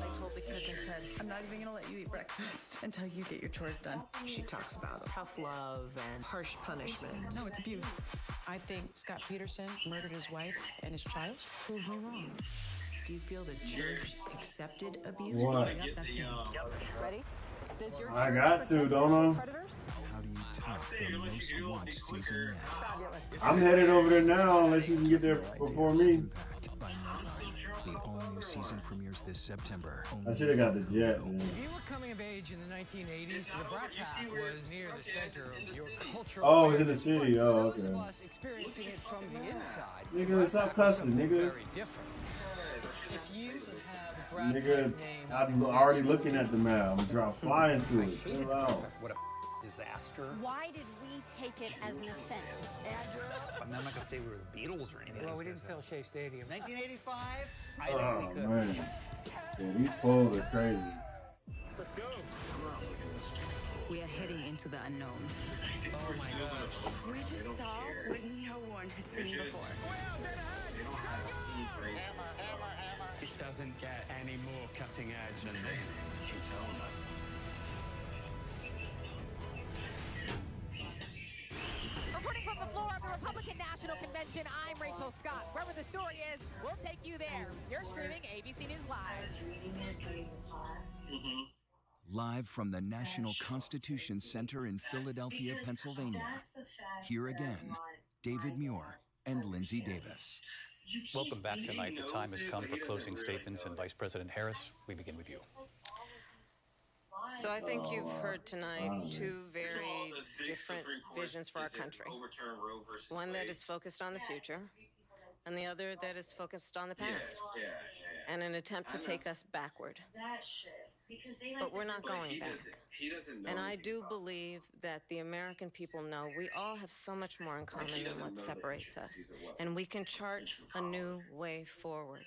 I told the kids, I said, I'm not even gonna let you eat breakfast until you get your chores done. She talks about tough love and harsh punishment. No, it's abuse. I think Scott Peterson murdered his wife and his child. Prove me wrong. Do you feel the church accepted abuse? What? Yep, that's me. Ready? Does your I church got protect to, don't sexual I? predators? How do you top the most watched season yet? I'm headed over there now, unless you can get there before me. Impact by Nightline. The all-new season premieres this September. I should have got the jet, man. If you were coming of age in the 1980s, the Brat Pack was near the center of your cultural. Oh, it's in the city. Oh, For those of okay. us experiencing it from the inside, Nigga, stop cussing, nigga. very different. If you have Brat Nigga, Pack name, I'm already looking at the map. I'm drop flying to it. Chill out. What a disaster. Why did we take it as an offense? I'm not gonna say we were the Beatles or anything. well, we didn't fill Shea Stadium. 1985. I Oh, think we could. man. Yeah, these polls are crazy. Let's go. We are heading into the unknown. Oh my God. We just saw what no one has seen before. It doesn't get any more cutting edge than this. Reporting from the floor of the Republican National Convention, I'm Rachel Scott. Wherever the story is, we'll take you there. You're streaming ABC News Live. Live from the National Constitution Center in Philadelphia, Pennsylvania. Here again, David Muir and Lindsay Davis. Welcome back tonight. The time has come for closing statements, and Vice President Harris, we begin with you. So I think you've heard tonight two very different visions for our country. One that is focused on the future, and the other that is focused on the past, and an attempt to take us backward. But we're not going back. And I do believe that the American people know we all have so much more in common than what separates us, and we can chart a new way forward.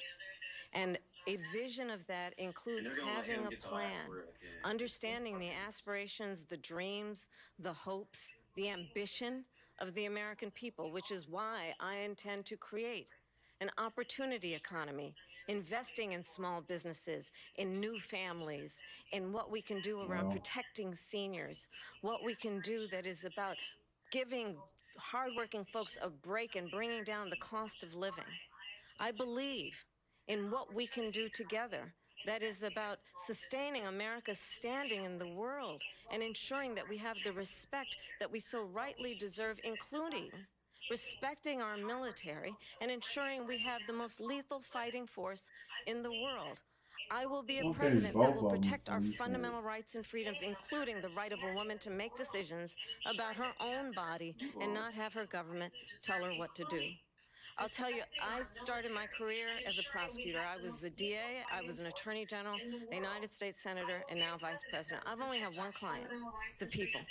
And a vision of that includes having a plan, understanding the aspirations, the dreams, the hopes, the ambition of the American people, which is why I intend to create an opportunity economy, investing in small businesses, in new families, in what we can do around protecting seniors, what we can do that is about giving hardworking folks a break and bringing down the cost of living. I believe in what we can do together that is about sustaining America's standing in the world and ensuring that we have the respect that we so rightly deserve, including respecting our military and ensuring we have the most lethal fighting force in the world. I will be a president that will protect our fundamental rights and freedoms, including the right of a woman to make decisions about her own body and not have her government tell her what to do. I'll tell you, I started my career as a prosecutor. I was a DA, I was an attorney general, a United States senator, and now vice president. I've only had one client, the people.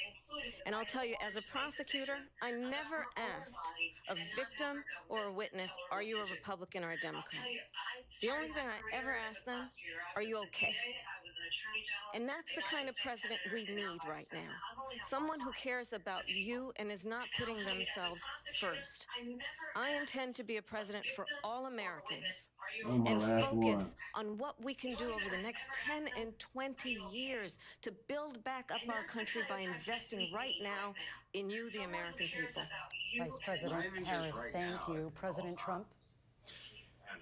And I'll tell you, as a prosecutor, I never asked a victim or a witness, are you a Republican or a Democrat? The only thing I ever asked them, are you okay? And that's the kind of president we need right now. Someone who cares about you and is not putting themselves first. I intend to be a president for all Americans and focus on what we can do over the next 10 and 20 years to build back up our country by investing right now in you, the American people. Vice President Harris, thank you. President Trump?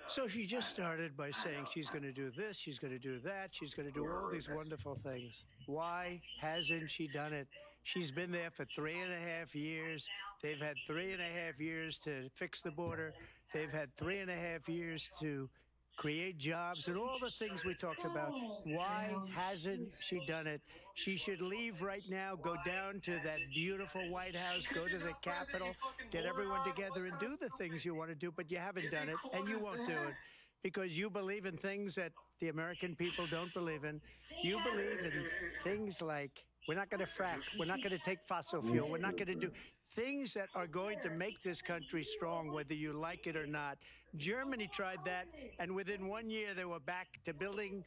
So she just started by saying she's going to do this, she's going to do that, she's going to do all these wonderful things. Why hasn't she done it? She's been there for 3.5 years. They've had 3.5 years to fix the border. They've had 3.5 years to create jobs and all the things we talked about. Why hasn't she done it? She should leave right now, go down to that beautiful White House, go to the Capitol, get everyone together and do the things you want to do, but you haven't done it, and you won't do it because you believe in things that the American people don't believe in. You believe in things like We're not going to frack. We're not going to take fossil fuel. We're not going to do things that are going to make this country strong, whether you like it or not. Germany tried that, and within 1 year, they were back to building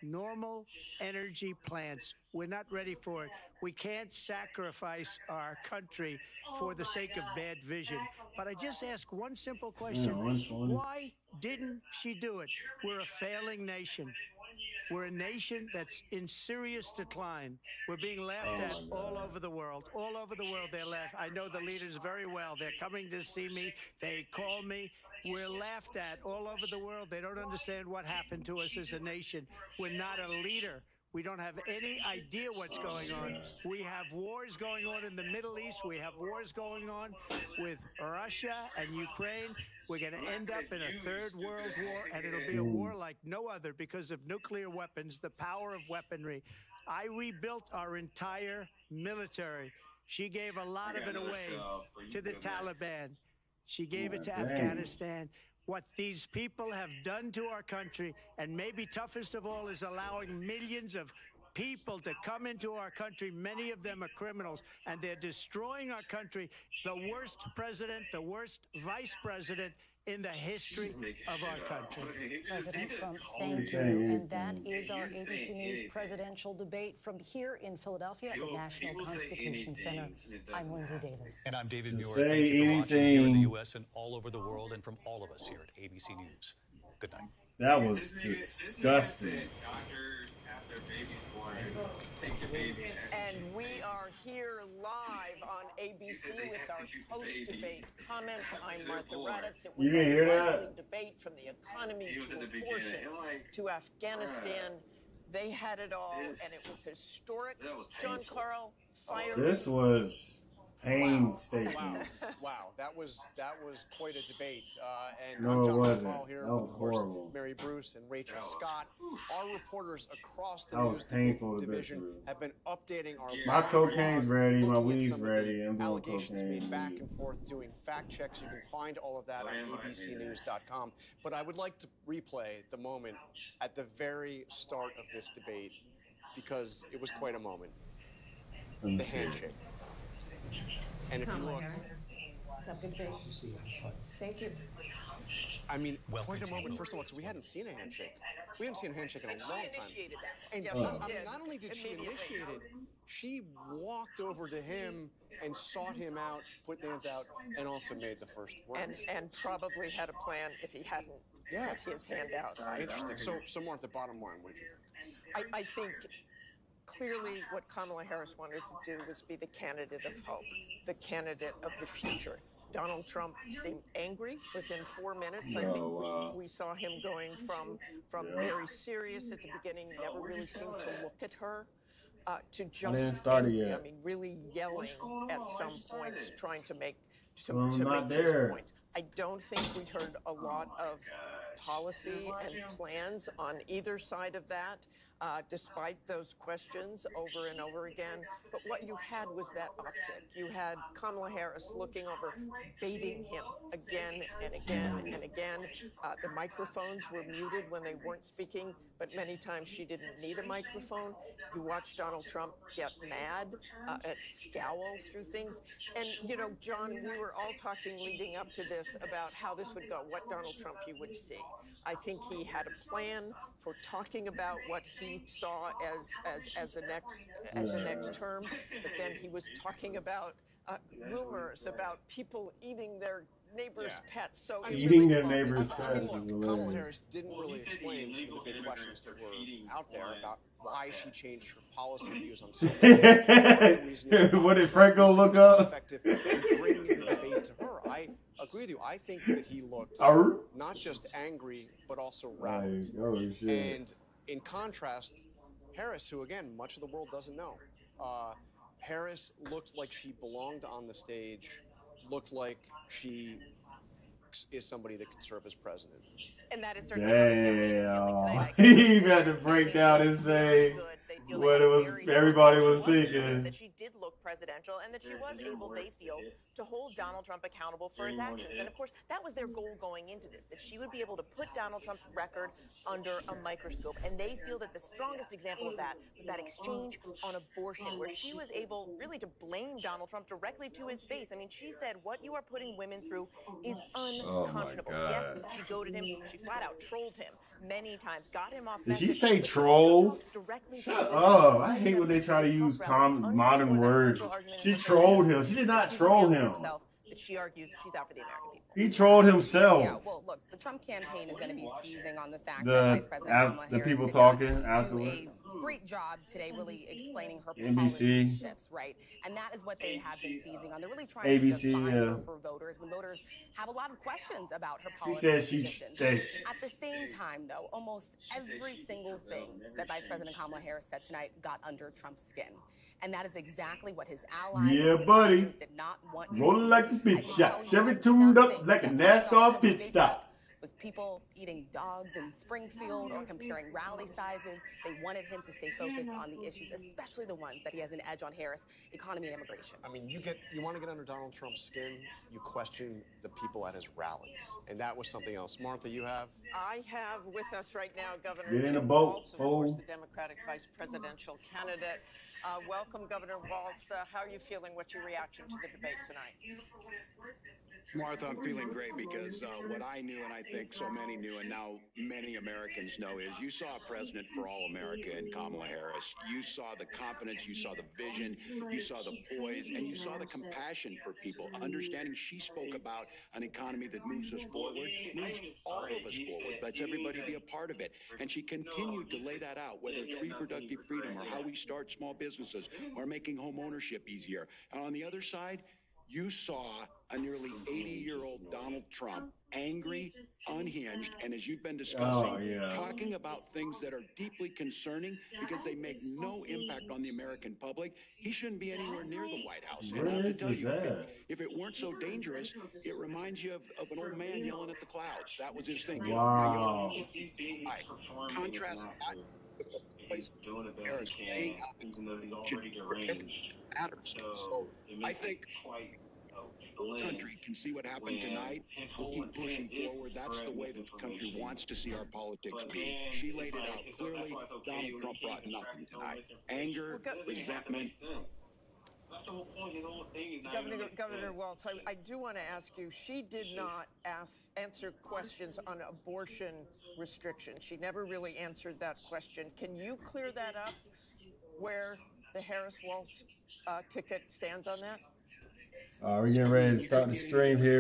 normal energy plants. We're not ready for it. We can't sacrifice our country for the sake of bad vision. But I just ask one simple question. Why didn't she do it? We're a failing nation. We're a nation that's in serious decline. We're being laughed at all over the world. All over the world, they're laughed. I know the leaders very well. They're coming to see me. They call me. We're laughed at all over the world. They don't understand what happened to us as a nation. We're not a leader. We don't have any idea what's going on. We have wars going on in the Middle East. We have wars going on with Russia and Ukraine. We're going to end up in a third world war, and it'll be a war like no other because of nuclear weapons, the power of weaponry. I rebuilt our entire military. She gave a lot of it away to the Taliban. She gave it to Afghanistan. What these people have done to our country, and maybe toughest of all, is allowing millions of people to come into our country. Many of them are criminals, and they're destroying our country. The worst president, the worst vice president in the history of our country. President Trump, thank you. And that is our ABC News presidential debate from here in Philadelphia at the National Constitution Center. I'm Lindsay Davis. And I'm David Muir. Thank you for watching here in the U.S. and all over the world, and from all of us here at ABC News. Good night. That was disgusting. And we are here live on ABC with our post-debate comments. I'm Martha Raddatz. It was a lively debate from the economy to abortion to Afghanistan. They had it all, and it was historic. John Carl, fire. This was painstaking. Wow, that was quite a debate. And No, I'm it John wasn't. Carl here That with, was of course, horrible. Mary Bruce and Rachel Scott. Our reporters across the That was news painful to division go through. have been updating our My cocaine's ready, my looking at weed's some of the ready. I'm doing allegations cocaine. made back and forth, doing fact checks. You can find all of that on abcnews.com. But I would like to replay the moment at the very start of this debate because it was quite a moment. The handshake. And if you look, Thank you. I mean, quite a moment. First of all, because we hadn't seen a handshake. We hadn't seen a handshake in a long time. And Yes, I mean, not only did she initiate it, she walked over to him and sought him out, put hands out, and also made the first words. and probably had a plan if he hadn't put his hand out. Interesting. So more at the bottom line, what did you think? I think clearly what Kamala Harris wanted to do was be the candidate of hope, the candidate of the future. Donald Trump seemed angry within 4 minutes. I think we saw him going from very serious at the beginning, never really seemed to look at her, to just, really yelling at some points, trying to make his points. I don't think we heard a lot of policy and plans on either side of that, despite those questions over and over again. But what you had was that optic. You had Kamala Harris looking over, baiting him again and again and again. The microphones were muted when they weren't speaking, but many times she didn't need a microphone. You watched Donald Trump get mad, scowl through things. And, John, we were all talking leading up to this about how this would go, what Donald Trump you would see. I think he had a plan for talking about what he saw as a next term, but then he was talking about rumors about people eating their neighbors' pets. So Eating their neighbors' pets. I mean, look, Kamala Harris didn't really explain some of the big questions that were out there about why she changed her policy views on so many. What did Franco look up? Effective in bringing the debate to her. I agree with you. I think that he looked not just angry, but also rattled. And in contrast, Harris, who again, much of the world doesn't know, Harris looked like she belonged on the stage, looked like she is somebody that could serve as president. And that is certainly Damn. He had to break down and say what it was everybody was thinking. That she did look presidential, and that she was able, they feel, to hold Donald Trump accountable for his actions. And of course, that was their goal going into this, that she would be able to put Donald Trump's record under a microscope. And they feel that the strongest example of that was that exchange on abortion, where she was able really to blame Donald Trump directly to his face. I mean, she said, what you are putting women through is unconscionable. Yes, she goaded him. She flat out trolled him many times, got him off Did she message, say but she also troll? talked directly to Shut women. up. I hate when they try to use modern words. She trolled him. She did not troll him. That she argues she's out for the American people. He trolled himself. Yeah, well, look, the Trump campaign is going to be seizing on the fact that Vice President Kamala The Harris people did talking not afterward. do a great job today really explaining her NBC. policy shifts, right? And that is what they have been seizing on. They're really trying ABC, to define yeah. her for voters when voters have a lot of questions about her She policy said she positions. says At the same time, though, almost every single thing that Vice President Kamala Harris said tonight got under Trump's skin. And that is exactly what his allies and his advisors did not want to rolling see. like a pit shot. Chevy tuned up like a NASCAR pit stop. Was people eating dogs in Springfield or comparing rally sizes. They wanted him to stay focused on the issues, especially the ones that he has an edge on Harris, economy and immigration. I mean, you want to get under Donald Trump's skin, you question the people at his rallies. And that was something else. Martha, you have? I have with us right now Governor Get in the Tim boat, Walz, of course, fool. the Democratic vice presidential candidate. Welcome, Governor Walz. How are you feeling? What's your reaction to the debate tonight? Martha, I'm feeling great because what I knew, and I think so many knew, and now many Americans know, is you saw a president for all America in Kamala Harris. You saw the confidence, you saw the vision, you saw the poise, and you saw the compassion for people, understanding she spoke about an economy that moves us forward, moves all of us forward, lets everybody be a part of it. And she continued to lay that out, whether it's reproductive freedom or how we start small businesses or making home ownership easier. And on the other side, you saw a nearly 80-year-old Donald Trump, angry, unhinged, and as you've been discussing, talking about things that are deeply concerning because they make no impact on the American public. He shouldn't be anywhere near the White House. And I have to tell you, if it weren't so dangerous, it reminds you of an old man yelling at the clouds. That was his thing. Wow. Contrast that with the place Harris laying out the matters. So I think the country can see what happened tonight. We'll keep pushing forward. That's the way that the country wants to see our politics be. She laid it out clearly. Donald Trump brought nothing tonight. Anger, resentment. Governor Walz, I do want to ask you, she did not answer questions on abortion restriction. She never really answered that question. Can you clear that up, where the Harris-Walz ticket stands on that? We're getting ready to start the stream here.